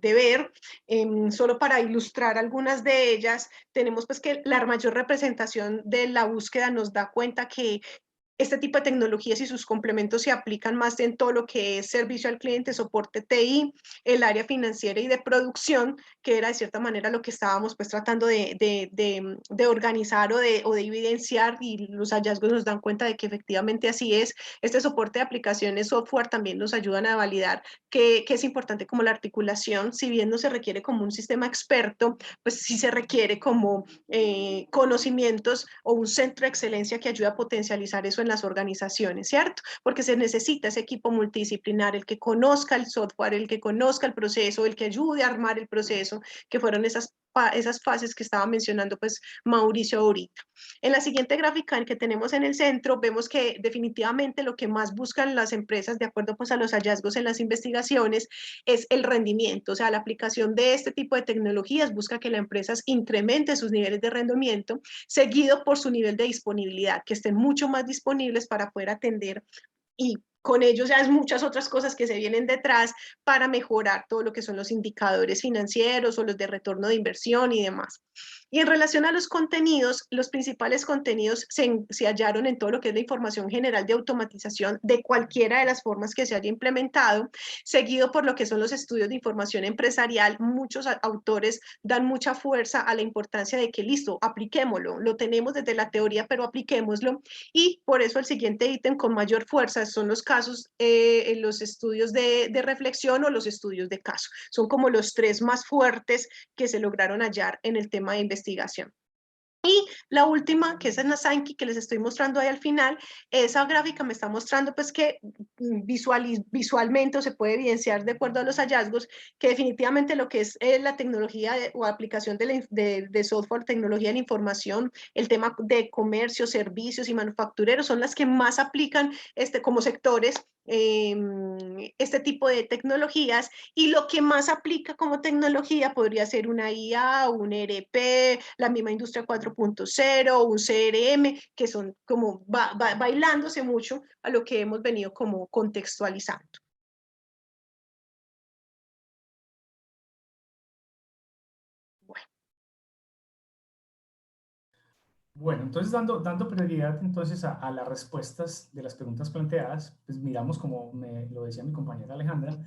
ver, solo para ilustrar algunas de ellas, tenemos pues que la mayor representación de la búsqueda nos da cuenta que este tipo de tecnologías y sus complementos se aplican más en todo lo que es servicio al cliente, soporte TI, el área financiera y de producción, que era de cierta manera lo que estábamos pues tratando de organizar o de evidenciar, y los hallazgos nos dan cuenta de que efectivamente así es. Este soporte de aplicaciones software también nos ayudan a validar que es importante como la articulación, si bien no se requiere como un sistema experto, pues sí se requiere como conocimientos o un centro de excelencia que ayude a potencializar eso en las organizaciones, ¿cierto? Porque se necesita ese equipo multidisciplinar, el que conozca el software, el que conozca el proceso, el que ayude a armar el proceso, que fueron esas esas fases que estaba mencionando pues Mauricio ahorita. En la siguiente gráfica en que tenemos en el centro, vemos que definitivamente lo que más buscan las empresas, de acuerdo pues a los hallazgos en las investigaciones, es el rendimiento. O sea, la aplicación de este tipo de tecnologías busca que la empresa incremente sus niveles de rendimiento, seguido por su nivel de disponibilidad, que estén mucho más disponibles para poder atender, y con ellos ya es muchas otras cosas que se vienen detrás para mejorar todo lo que son los indicadores financieros o los de retorno de inversión y demás. Y en relación a los contenidos, los principales contenidos se hallaron en todo lo que es la información general de automatización de cualquiera de las formas que se haya implementado, seguido por lo que son los estudios de información empresarial. Muchos autores dan mucha fuerza a la importancia de que listo, apliquémoslo, lo tenemos desde la teoría, pero apliquémoslo, y por eso el siguiente ítem con mayor fuerza son los casos, en los estudios de reflexión o los estudios de caso. Son como los tres más fuertes que se lograron hallar en el tema de investigación. Y la última, que es en la Sankey, que les estoy mostrando ahí al final, esa gráfica me está mostrando pues que visualmente o se puede evidenciar de acuerdo a los hallazgos que definitivamente lo que es la tecnología o aplicación de software, tecnología de la información, el tema de comercio, servicios y manufactureros son las que más aplican como sectores este tipo de tecnologías, y lo que más aplica como tecnología podría ser una IA, un ERP, la misma industria 4.0, un CRM, que son como bailándose mucho a lo que hemos venido como contextualizando. Bueno, entonces dando prioridad entonces a las respuestas de las preguntas planteadas, pues miramos, como me lo decía mi compañera Alejandra,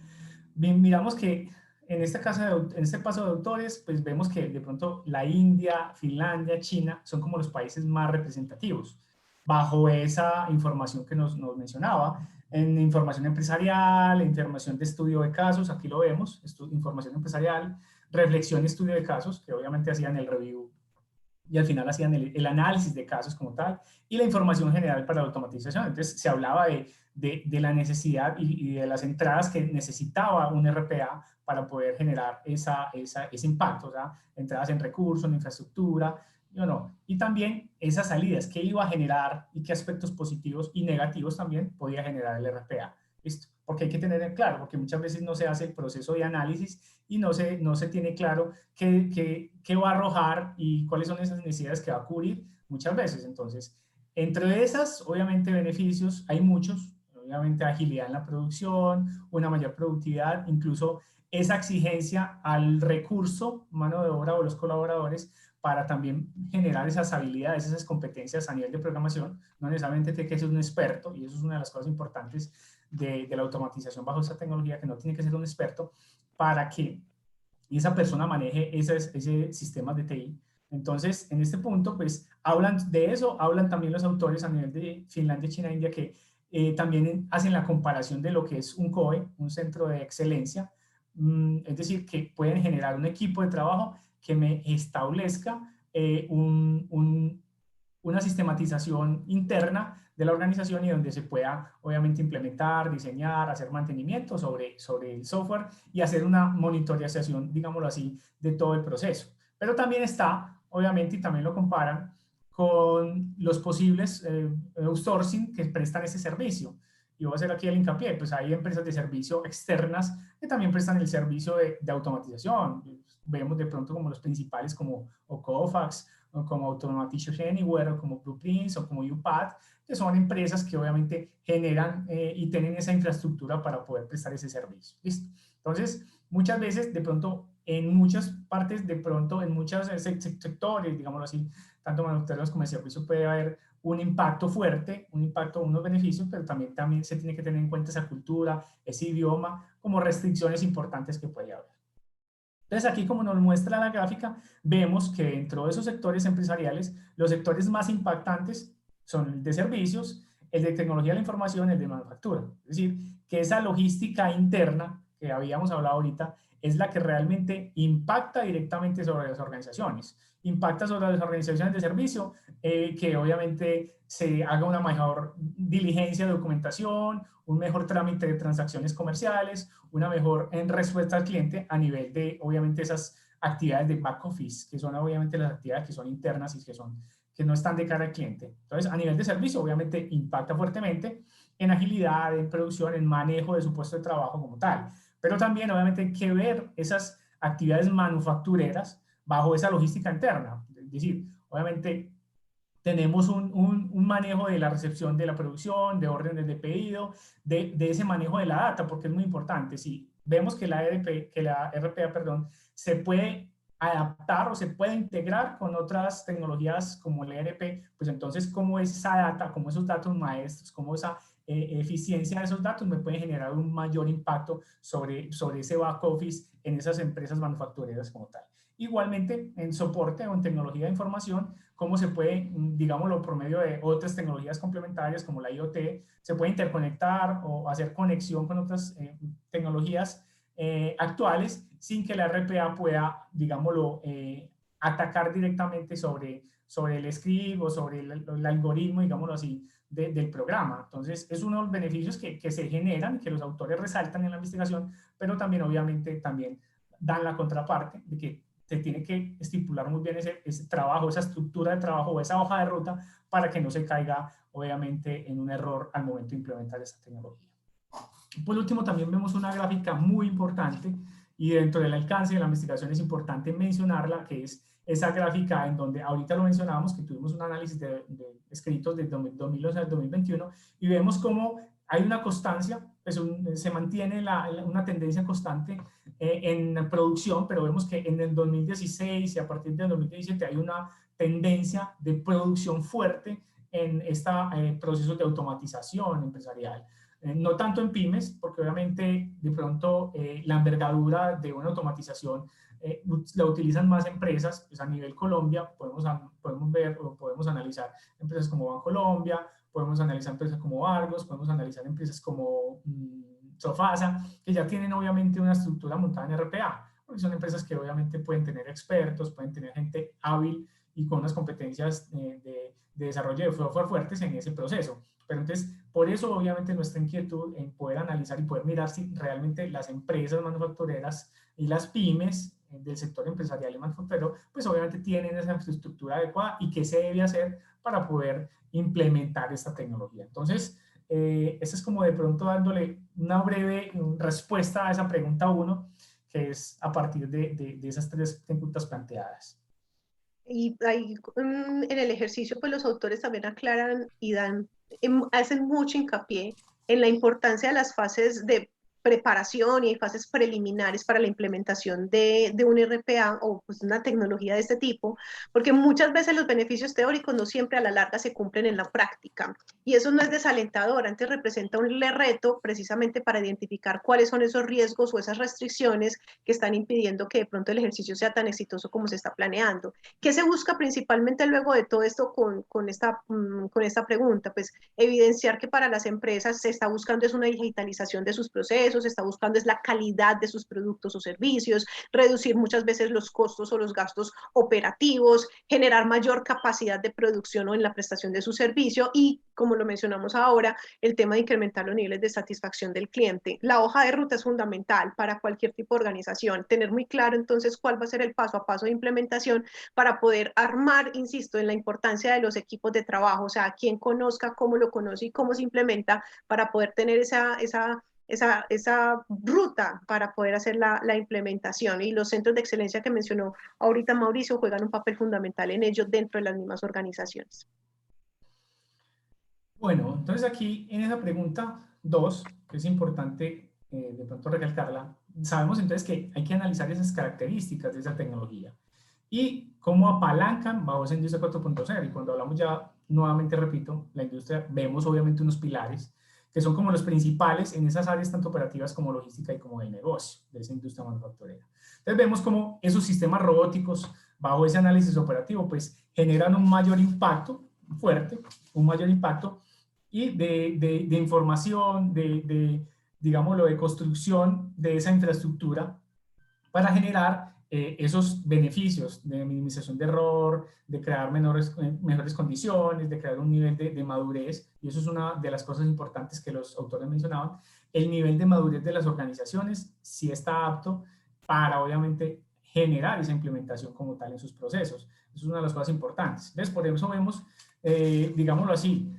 miramos que en este caso, en este paso de autores, pues vemos que de pronto la India, Finlandia, China son como los países más representativos bajo esa información que nos mencionaba, en información empresarial, información de estudio de casos, aquí lo vemos, información empresarial, reflexión y estudio de casos, que obviamente hacían el review y al final hacían el análisis de casos como tal, y la información general para la automatización. Entonces se hablaba de la necesidad y de las entradas que necesitaba un RPA para poder generar ese impacto, o sea, entradas en recursos, en infraestructura, y también esas salidas, qué iba a generar y qué aspectos positivos y negativos también podía generar el RPA. ¿Listo? Porque hay que tener en claro, porque muchas veces no se hace el proceso de análisis y no se tiene claro qué va a arrojar y cuáles son esas necesidades que va a cubrir muchas veces. Entonces, entre esas, obviamente, beneficios, hay muchos, obviamente agilidad en la producción, una mayor productividad, incluso esa exigencia al recurso, mano de obra o los colaboradores, para también generar esas habilidades, esas competencias a nivel de programación. No necesariamente tiene que ser un experto, y eso es una de las cosas importantes de la automatización bajo esta tecnología, que no tiene que ser un experto para que esa persona maneje ese sistema de TI. Entonces, en este punto, pues, hablan de eso, hablan también los autores a nivel de Finlandia, China, India, que también hacen la comparación de lo que es un COE, un centro de excelencia, es decir, que pueden generar un equipo de trabajo que me establezca una sistematización interna de la organización y donde se pueda obviamente implementar, diseñar, hacer mantenimiento sobre el software y hacer una monitorización, digámoslo así, de todo el proceso. Pero también está, obviamente, y también lo comparan con los posibles outsourcing que prestan ese servicio. Y voy a hacer aquí el hincapié, pues hay empresas de servicio externas que también prestan el servicio de automatización. Vemos de pronto como los principales como Cofax, o como Automation Anywhere, o como Blueprints, o como UPath, que son empresas que obviamente generan y tienen esa infraestructura para poder prestar ese servicio. ¿Listo? Entonces, muchas veces, de pronto, en muchas partes, de pronto, en muchos sectores, digámoslo así, tanto manufactureros como de servicio, puede haber un impacto fuerte, un impacto, unos beneficios, pero también se tiene que tener en cuenta esa cultura, ese idioma, como restricciones importantes que puede haber. Entonces aquí, como nos muestra la gráfica, vemos que dentro de esos sectores empresariales, los sectores más impactantes son el de servicios, el de tecnología de la información, el de manufactura. Es decir, que esa logística interna que habíamos hablado ahorita es la que realmente impacta directamente sobre las organizaciones. Impacta sobre las organizaciones de servicio, que obviamente se haga una mejor diligencia de documentación, un mejor trámite de transacciones comerciales, una mejor respuesta al cliente a nivel de, obviamente, esas actividades de back office, que son obviamente las actividades que son internas y que no están de cara al cliente. Entonces, a nivel de servicio, obviamente impacta fuertemente en agilidad, en producción, en manejo de su puesto de trabajo como tal. Pero también, obviamente, hay que ver esas actividades manufactureras bajo esa logística interna. Es decir, obviamente, tenemos un manejo de la recepción de la producción, de órdenes de pedido, de ese manejo de la data, porque es muy importante. Si vemos que la RPA, perdón, se puede adaptar o se puede integrar con otras tecnologías como el ERP, pues entonces cómo esa data, cómo esos datos maestros, cómo esa eficiencia de esos datos me puede generar un mayor impacto sobre ese back office en esas empresas manufactureras como tal. Igualmente, en soporte o en tecnología de información, cómo se puede, digámoslo, por medio de otras tecnologías complementarias como la IoT, se puede interconectar o hacer conexión con otras tecnologías actuales sin que la RPA pueda, digámoslo, atacar directamente sobre el script o sobre el algoritmo, digámoslo así, del programa. Entonces, es uno de los beneficios que se generan, que los autores resaltan en la investigación, pero también, obviamente, también dan la contraparte de que se tiene que estipular muy bien ese trabajo, esa estructura de trabajo o esa hoja de ruta para que no se caiga, obviamente, en un error al momento de implementar esa tecnología. Por último, también vemos una gráfica muy importante y dentro del alcance de la investigación es importante mencionarla, que es esa gráfica en donde ahorita lo mencionábamos, que tuvimos un análisis de escritos de 2012 al 2021 y vemos cómo hay una constancia, pues se mantiene una tendencia constante en producción, pero vemos que en el 2016 y a partir del 2017 hay una tendencia de producción fuerte en este proceso de automatización empresarial. No tanto en pymes, porque obviamente de pronto la envergadura de una automatización la utilizan más empresas, pues a nivel Colombia podemos ver o podemos analizar empresas como Bancolombia, podemos analizar empresas como Argos, podemos analizar empresas como Sofasa, que ya tienen obviamente una estructura montada en RPA, porque son empresas que obviamente pueden tener expertos, pueden tener gente hábil y con unas competencias de desarrollo de software fuertes en ese proceso. Pero entonces, por eso obviamente nuestra inquietud en poder analizar y poder mirar si realmente las empresas manufactureras y las pymes del sector empresarial y manufacturero, pues obviamente tienen esa infraestructura adecuada y qué se debe hacer para poder implementar esta tecnología. Entonces, eso es como de pronto dándole una breve respuesta a esa pregunta 1, que es a partir de esas 3 preguntas planteadas. Y ahí en el ejercicio, pues los autores también aclaran y hacen mucho hincapié en la importancia de las fases de preparación y fases preliminares para la implementación de un RPA o pues, una tecnología de este tipo, porque muchas veces los beneficios teóricos no siempre a la larga se cumplen en la práctica. Y eso no es desalentador, antes representa un reto precisamente para identificar cuáles son esos riesgos o esas restricciones que están impidiendo que de pronto el ejercicio sea tan exitoso como se está planeando. ¿Qué se busca principalmente luego de todo esto con esta pregunta? Pues evidenciar que para las empresas se está buscando es una digitalización de sus procesos, se está buscando es la calidad de sus productos o servicios, reducir muchas veces los costos o los gastos operativos, generar mayor capacidad de producción o en la prestación de su servicio y, como lo mencionamos ahora, el tema de incrementar los niveles de satisfacción del cliente. La hoja de ruta es fundamental para cualquier tipo de organización, tener muy claro entonces cuál va a ser el paso a paso de implementación para poder armar, insisto, en la importancia de los equipos de trabajo, o sea, quien conozca, cómo lo conoce y cómo se implementa para poder tener esa ruta para poder hacer la implementación. Y los centros de excelencia que mencionó ahorita Mauricio juegan un papel fundamental en ello dentro de las mismas organizaciones. Bueno, entonces aquí en esa pregunta 2, que es importante de pronto recalcarla, sabemos entonces que hay que analizar esas características de esa tecnología y cómo apalancan bajo esa industria 4.0. Y cuando hablamos ya, nuevamente repito, la industria, vemos obviamente unos pilares que son como los principales en esas áreas tanto operativas como logística y como de negocio de esa industria manufacturera. Entonces vemos como esos sistemas robóticos bajo ese análisis operativo pues generan un mayor impacto fuerte, un mayor impacto y de información, digámoslo, de construcción de esa infraestructura para generar esos beneficios de minimización de error, de crear mejores condiciones, de crear un nivel de madurez, y eso es una de las cosas importantes que los autores mencionaban. El nivel de madurez de las organizaciones sí está apto para, obviamente, generar esa implementación como tal en sus procesos. Eso es una de las cosas importantes. Entonces, por eso vemos, digámoslo así,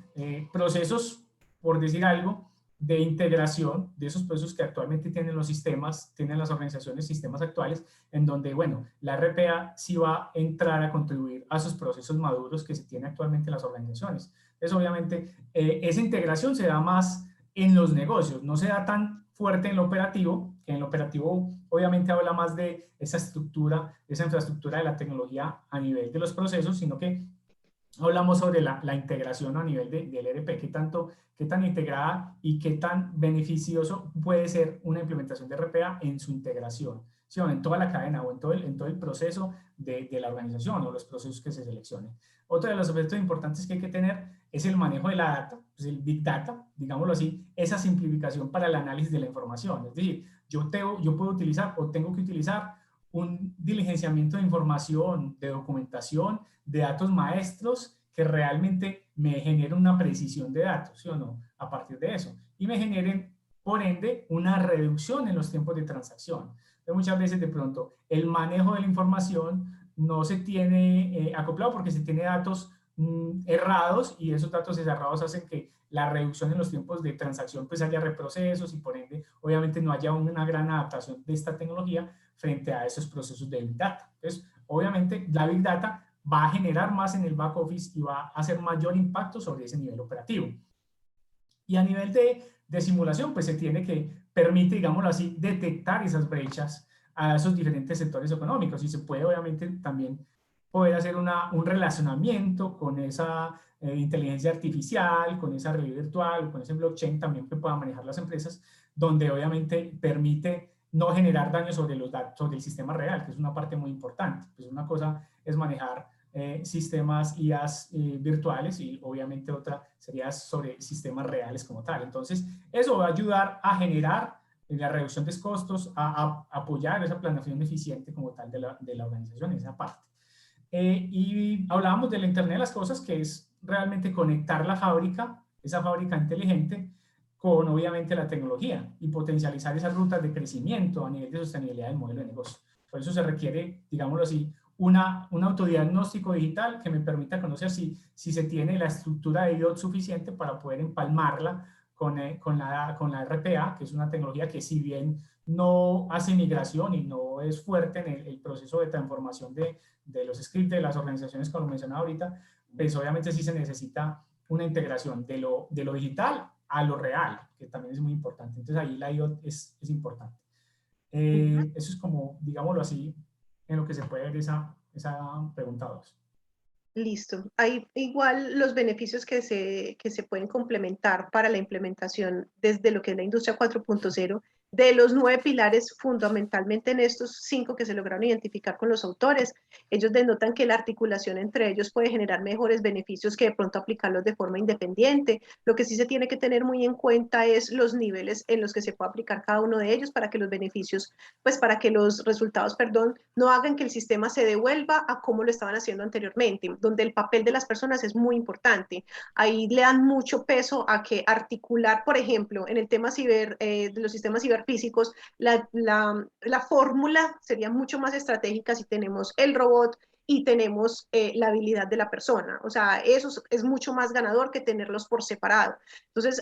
procesos, por decir algo, de integración de esos procesos que actualmente tienen los sistemas, tienen las organizaciones, sistemas actuales, en donde, bueno, la RPA sí va a entrar a contribuir a esos procesos maduros que se tienen actualmente en las organizaciones. Entonces, obviamente, esa integración se da más en los negocios, no se da tan fuerte en lo operativo, que en lo operativo obviamente habla más de esa estructura, esa infraestructura de la tecnología a nivel de los procesos, sino que hablamos sobre la integración a nivel del ERP, qué tan integrada y qué tan beneficioso puede ser una implementación de RPA en su integración, ¿sí? O en toda la cadena o en todo el proceso de la organización o los procesos que se seleccionen. Otro de los aspectos importantes que hay que tener es el manejo de la data, pues el Big Data, digámoslo así, esa simplificación para el análisis de la información. Es decir, yo puedo utilizar o tengo que utilizar un diligenciamiento de información, de documentación, de datos maestros que realmente me generen una precisión de datos, ¿sí o no? A partir de eso. Y me generen, por ende, una reducción en los tiempos de transacción. Entonces, muchas veces, de pronto, el manejo de la información no se tiene acoplado porque se tiene datos errados y esos datos errados hacen que la reducción en los tiempos de transacción pues haya reprocesos y por ende obviamente no haya una gran adaptación de esta tecnología frente a esos procesos de Big Data. Entonces, obviamente la Big Data va a generar más en el back office y va a hacer mayor impacto sobre ese nivel operativo. Y a nivel de simulación, pues se tiene que permite, digámoslo así, detectar esas brechas a esos diferentes sectores económicos y se puede obviamente también poder hacer un relacionamiento con esa inteligencia artificial, con esa realidad virtual, con ese blockchain también que puedan manejar las empresas, donde obviamente permite no generar daños sobre los datos, sobre el sistema real, que es una parte muy importante. Pues una cosa es manejar sistemas IAs virtuales y obviamente otra sería sobre sistemas reales como tal. Entonces, eso va a ayudar a generar la reducción de costos, a apoyar esa planeación eficiente como tal de la organización, esa parte. Y hablábamos del Internet de las Cosas, que es realmente conectar la fábrica, esa fábrica inteligente, con obviamente la tecnología y potencializar esas rutas de crecimiento a nivel de sostenibilidad del modelo de negocio. Por eso se requiere, digámoslo así, un autodiagnóstico digital que me permita conocer si se tiene la estructura de IoT suficiente para poder empalmarla con la RPA, que es una tecnología que si bien no hace migración y no es fuerte en el proceso de transformación de los scripts de las organizaciones, como lo mencionaba ahorita, pues obviamente sí se necesita una integración de lo digital a lo real, que también es muy importante. Entonces ahí la IoT es importante. Eso es como, digámoslo así, en lo que se puede ver esa pregunta 2. Listo. Hay igual los beneficios que se pueden complementar para la implementación desde lo que es la industria 4.0 de los 9 pilares, fundamentalmente en estos 5 que se lograron identificar con los autores. Ellos denotan que la articulación entre ellos puede generar mejores beneficios que de pronto aplicarlos de forma independiente. Lo que sí se tiene que tener muy en cuenta es los niveles en los que se puede aplicar cada uno de ellos para que los beneficios, pues para que los resultados, perdón, no hagan que el sistema se devuelva a como lo estaban haciendo anteriormente, donde el papel de las personas es muy importante. Ahí le dan mucho peso a que articular, por ejemplo, en el tema de los sistemas ciberfísicos, la fórmula sería mucho más estratégica si tenemos el robot y tenemos la habilidad de la persona. O sea, eso es mucho más ganador que tenerlos por separado. Entonces,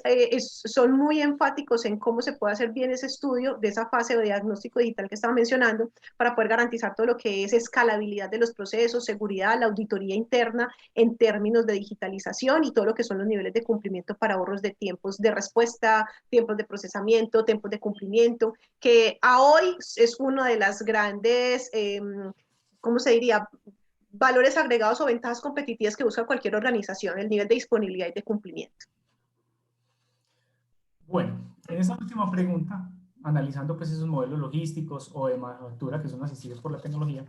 son muy enfáticos en cómo se puede hacer bien ese estudio de esa fase de diagnóstico digital que estaba mencionando para poder garantizar todo lo que es escalabilidad de los procesos, seguridad, la auditoría interna en términos de digitalización y todo lo que son los niveles de cumplimiento para ahorros de tiempos de respuesta, tiempos de procesamiento, tiempos de cumplimiento, que a hoy es uno de las grandes, ¿cómo se diría?, valores agregados o ventajas competitivas que busca cualquier organización, el nivel de disponibilidad y de cumplimiento. Bueno, en esa última pregunta, analizando pues esos modelos logísticos o de manufactura que son asistidos por la tecnología,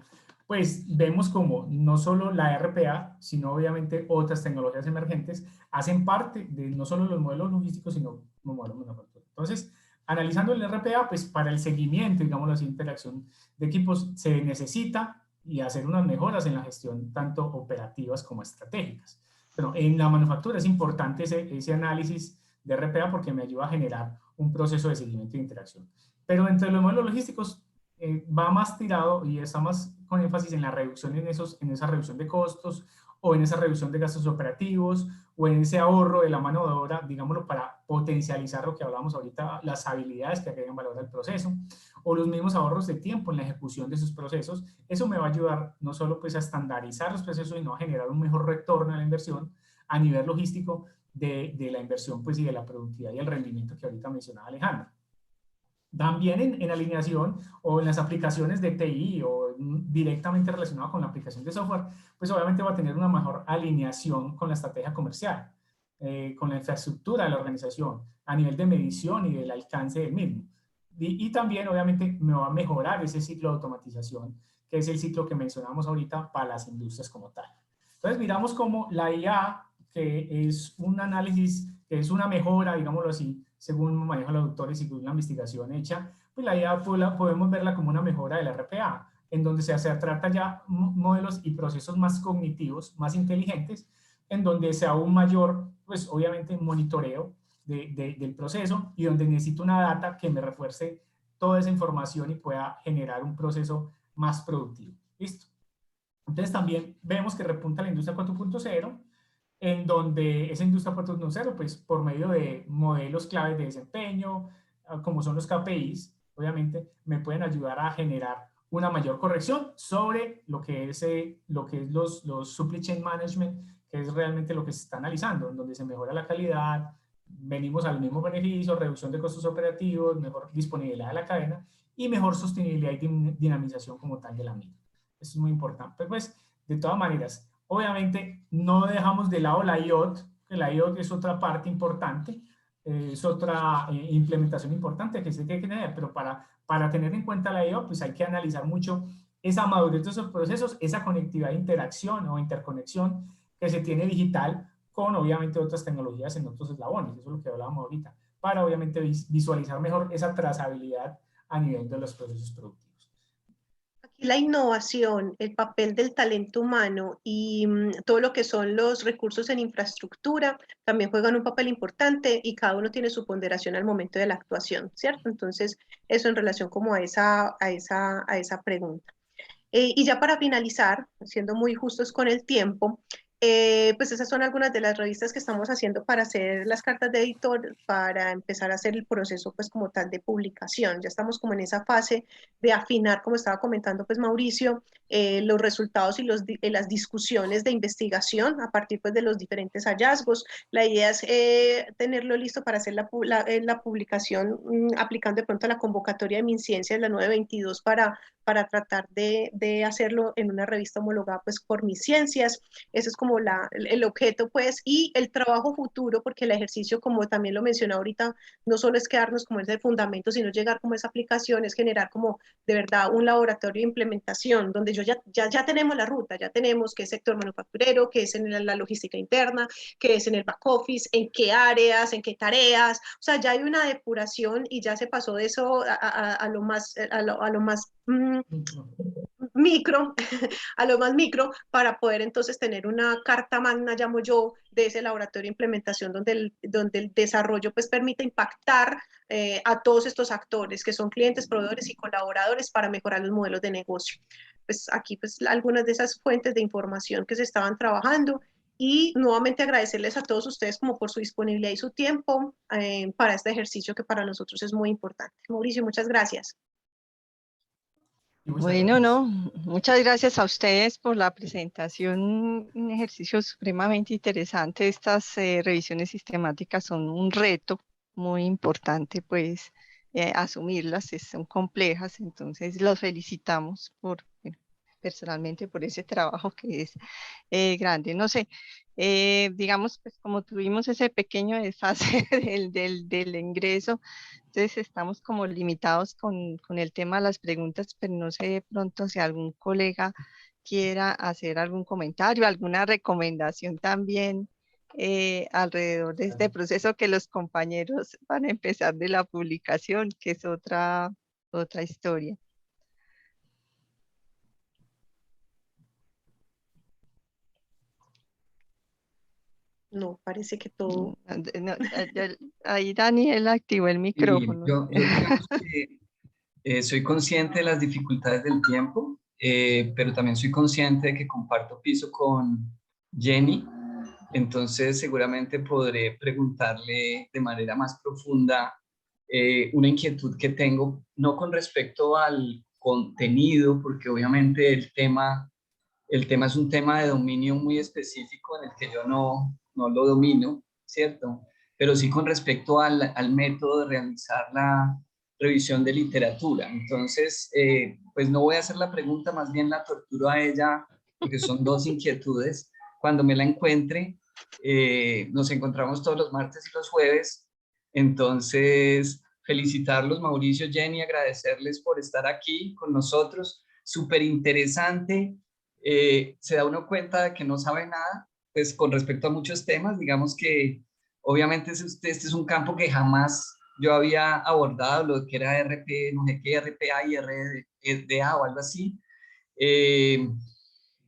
pues vemos como no solo la RPA, sino obviamente otras tecnologías emergentes hacen parte de no solo los modelos logísticos, sino los modelos de manufactura. Entonces, analizando el RPA, pues para el seguimiento, digamos así, interacción de equipos, se necesita y hacer unas mejoras en la gestión tanto operativas como estratégicas. Pero en la manufactura es importante ese análisis de RPA porque me ayuda a generar un proceso de seguimiento e interacción. Pero dentro de los modelos logísticos va más tirado y está más con énfasis en la reducción en esa reducción de costos o en esa reducción de gastos operativos o en ese ahorro de la mano de obra, digámoslo, para potencializar lo que hablamos ahorita, las habilidades que agregan valor al proceso, o los mismos ahorros de tiempo en la ejecución de sus procesos. Eso me va a ayudar no solo pues a estandarizar los procesos, sino a generar un mejor retorno a la inversión a nivel logístico de la inversión pues, y de la productividad y el rendimiento que ahorita mencionaba Alejandro. También en alineación o en las aplicaciones de TI o directamente relacionado con la aplicación de software, pues obviamente va a tener una mejor alineación con la estrategia comercial, con la infraestructura de la organización, a nivel de medición y del alcance del mismo. Y también obviamente me va a mejorar ese ciclo de automatización, que es el ciclo que mencionamos ahorita para las industrias como tal. Entonces miramos como la IA, que es un análisis, que es una mejora, digámoslo así, según manejan los doctores y según la investigación hecha, pues la IA podemos verla como una mejora del RPA, en donde se trata ya modelos y procesos más cognitivos, más inteligentes, en donde sea un mayor, pues obviamente, monitoreo del proceso y donde necesito una data que me refuerce toda esa información y pueda generar un proceso más productivo. ¿Listo? Entonces también vemos que repunta la industria 4.0, en donde esa industria 4.0, pues por medio de modelos claves de desempeño, como son los KPIs, obviamente me pueden ayudar a generar una mayor corrección sobre lo que es los supply chain management, que es realmente lo que se está analizando, en donde se mejora la calidad, venimos al mismo beneficio, reducción de costos operativos, mejor disponibilidad de la cadena y mejor sostenibilidad y dinamización como tal de la misma. Eso es muy importante. Pero pues, de todas maneras, obviamente no dejamos de lado la IoT, que la IoT es otra parte importante, es otra implementación importante que se tiene que tener, pero para tener en cuenta la IoT, pues hay que analizar mucho esa madurez de esos procesos, esa conectividad de interacción o interconexión que se tiene digital con obviamente otras tecnologías en otros eslabones, eso es lo que hablábamos ahorita, para obviamente visualizar mejor esa trazabilidad a nivel de los procesos productivos. Aquí la innovación, el papel del talento humano y todo lo que son los recursos en infraestructura también juegan un papel importante y cada uno tiene su ponderación al momento de la actuación, ¿cierto? Entonces, eso en relación como a esa pregunta. Y ya para finalizar, siendo muy justos con el tiempo, pues esas son algunas de las revistas que estamos haciendo para hacer las cartas de editor, para empezar a hacer el proceso pues como tal de publicación. Ya estamos como en esa fase de afinar, como estaba comentando pues Mauricio, los resultados y las discusiones de investigación a partir pues de los diferentes hallazgos. La idea es tenerlo listo para hacer la publicación aplicando de pronto a la convocatoria de MinCiencias, la 922, para tratar de hacerlo en una revista homologada pues por MinCiencias. Ese es como el objeto pues, y el trabajo futuro, porque el ejercicio, como también lo mencioné ahorita, no solo es quedarnos como ese fundamento, sino llegar como esa aplicación, es generar como de verdad un laboratorio de implementación, donde ya tenemos la ruta, ya tenemos qué sector manufacturero, qué es en la logística interna, qué es en el back office, en qué áreas, en qué tareas, o sea, ya hay una depuración y ya se pasó de eso a lo más micro, a lo más micro, para poder entonces tener una carta magna, llamo yo, de ese laboratorio de implementación donde el desarrollo pues permite impactar a todos estos actores que son clientes, proveedores y colaboradores para mejorar los modelos de negocio. Pues aquí pues algunas de esas fuentes de información que se estaban trabajando y nuevamente agradecerles a todos ustedes como por su disponibilidad y su tiempo para este ejercicio que para nosotros es muy importante. Mauricio, muchas gracias. Bueno, no, muchas gracias a ustedes por la presentación, un ejercicio supremamente interesante. Estas revisiones sistemáticas son un reto muy importante, pues asumirlas, son complejas, entonces los felicitamos bueno, personalmente por ese trabajo que es grande. No sé, digamos, pues como tuvimos ese pequeño desfase del ingreso, entonces estamos como limitados con el tema de las preguntas, pero no sé de pronto si algún colega quiera hacer algún comentario, alguna recomendación también alrededor de este proceso que los compañeros van a empezar de la publicación, que es otra historia. No, parece que todo... Ahí Daniel activó el Sí, micrófono. yo digamos que Soy consciente de las dificultades del tiempo, pero también soy consciente de que comparto piso con Jenny, entonces seguramente podré preguntarle de manera más profunda una inquietud que tengo, no con respecto al contenido, porque obviamente el tema es un tema de dominio muy específico en el que yo no lo domino, ¿cierto? Pero sí con respecto al método de realizar la revisión de literatura. Entonces, pues no voy a hacer la pregunta, más bien la torturo a ella, porque son dos inquietudes. Cuando me la encuentre, nos encontramos todos los martes y los jueves. Entonces, felicitarlos, Mauricio, Jenny, agradecerles por estar aquí con nosotros. Súper interesante. Se da uno cuenta de que no sabe nada, pues con respecto a muchos temas, digamos que obviamente este es un campo que jamás yo había abordado, lo que era RP, no sé qué, RPA y RDA o algo así, eh,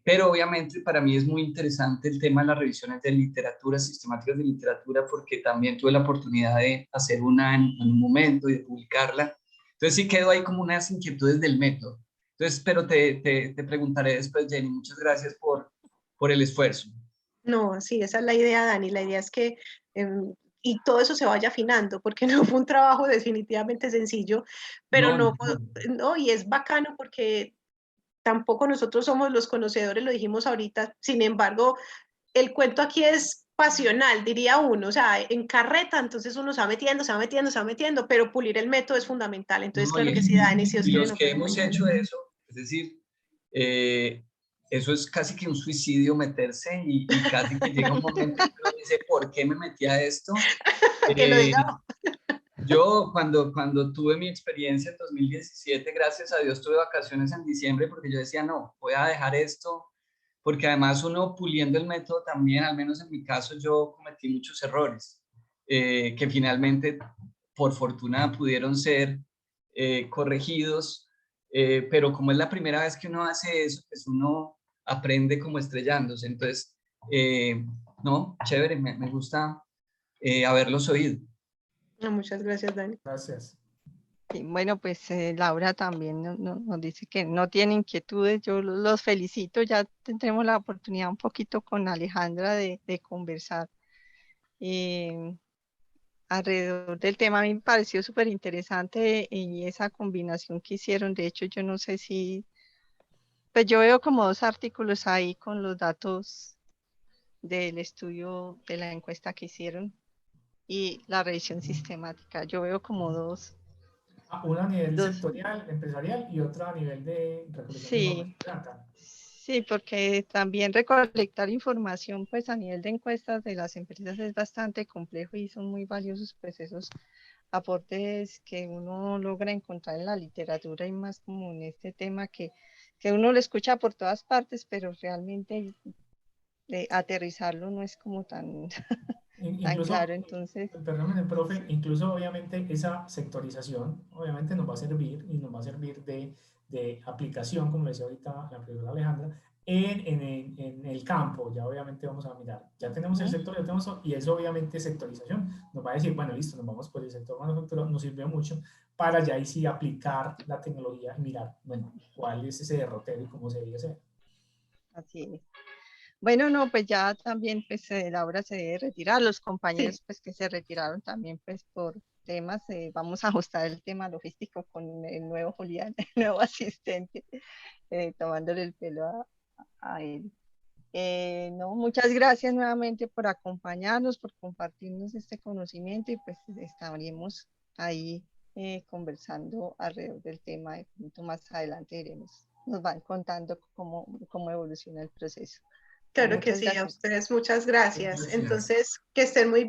pero obviamente para mí es muy interesante el tema de las revisiones de literatura, sistemáticas de literatura, porque también tuve la oportunidad de hacer una en un momento y de publicarla. Entonces sí quedo ahí como unas inquietudes del método. Entonces, pero te preguntaré después, Jenny. Muchas gracias por el esfuerzo. No, sí, esa es la idea, Dani. La idea es que y todo eso se vaya afinando, porque no fue un trabajo definitivamente sencillo, pero No, no, no. no, y es bacano porque tampoco nosotros somos los conocedores, lo dijimos ahorita. Sin embargo, el cuento aquí es pasional, diría uno, o sea, en carreta, entonces uno se va metiendo, se va metiendo, se va metiendo, pero pulir el método es fundamental. Entonces, No, claro que sí, Dani, si Dios y quiere, los nos que vemos hemos mañana. hecho eso, es decir, eso es casi que un suicidio meterse y casi que llega un momento en que uno dice, ¿por qué me metí a esto? Que lo Eh, digamos. yo cuando tuve mi experiencia en 2017, gracias a Dios tuve vacaciones en diciembre porque yo decía, no, voy a dejar esto, porque además uno puliendo el método también, al menos en mi caso, yo cometí muchos errores que finalmente, por fortuna, pudieron ser corregidos, pero como es la primera vez que uno hace eso, pues uno aprende como estrellándose. Entonces, no, chévere, me gusta haberlos oído. No, muchas gracias, Dani. Gracias. Y bueno, pues Laura también nos dice que no tiene inquietudes. Yo los felicito. Ya tendremos la oportunidad un poquito con Alejandra de conversar alrededor del tema. A mí me pareció súper interesante y esa combinación que hicieron. De hecho, yo no sé si, pues yo veo como dos artículos ahí con los datos del estudio de la encuesta que hicieron y la revisión sistemática. Yo veo como dos. Uno a nivel sectorial, empresarial, y otro a nivel de recolección de Sí, información. sí, porque también recolectar información pues a nivel de encuestas de las empresas es bastante complejo y son muy valiosos pues esos aportes que uno logra encontrar en la literatura y más como en este tema que uno lo escucha por todas partes, pero realmente aterrizarlo no es como tan, tan Incluso, claro. Entonces, perdónme, profe, sí. incluso obviamente esa sectorización obviamente nos va a servir y nos va a servir de aplicación, como decía ahorita la profesora Alejandra, en el campo. Ya obviamente vamos a mirar, ya tenemos el sector, ya tenemos, y eso obviamente sectorización nos va a decir, bueno, listo, nos vamos por el sector manufacturero, nos sirve mucho para ya ahí sí aplicar la tecnología y mirar, bueno, cuál es ese derrotero y cómo se debe hacer. Así es. Bueno, no, pues ya también pues Laura se debe retirar, los Sí, compañeros pues que se retiraron también pues por temas, vamos a ajustar el tema logístico con el nuevo Julián, el nuevo asistente, tomándole el pelo a él. No, muchas gracias nuevamente por acompañarnos, por compartirnos este conocimiento y pues estaremos ahí conversando alrededor del tema. De pronto más adelante nos van contando cómo evoluciona el proceso. No, claro que muchas sí, a gracias. ustedes muchas gracias. Gracias. Entonces, que estén muy bien.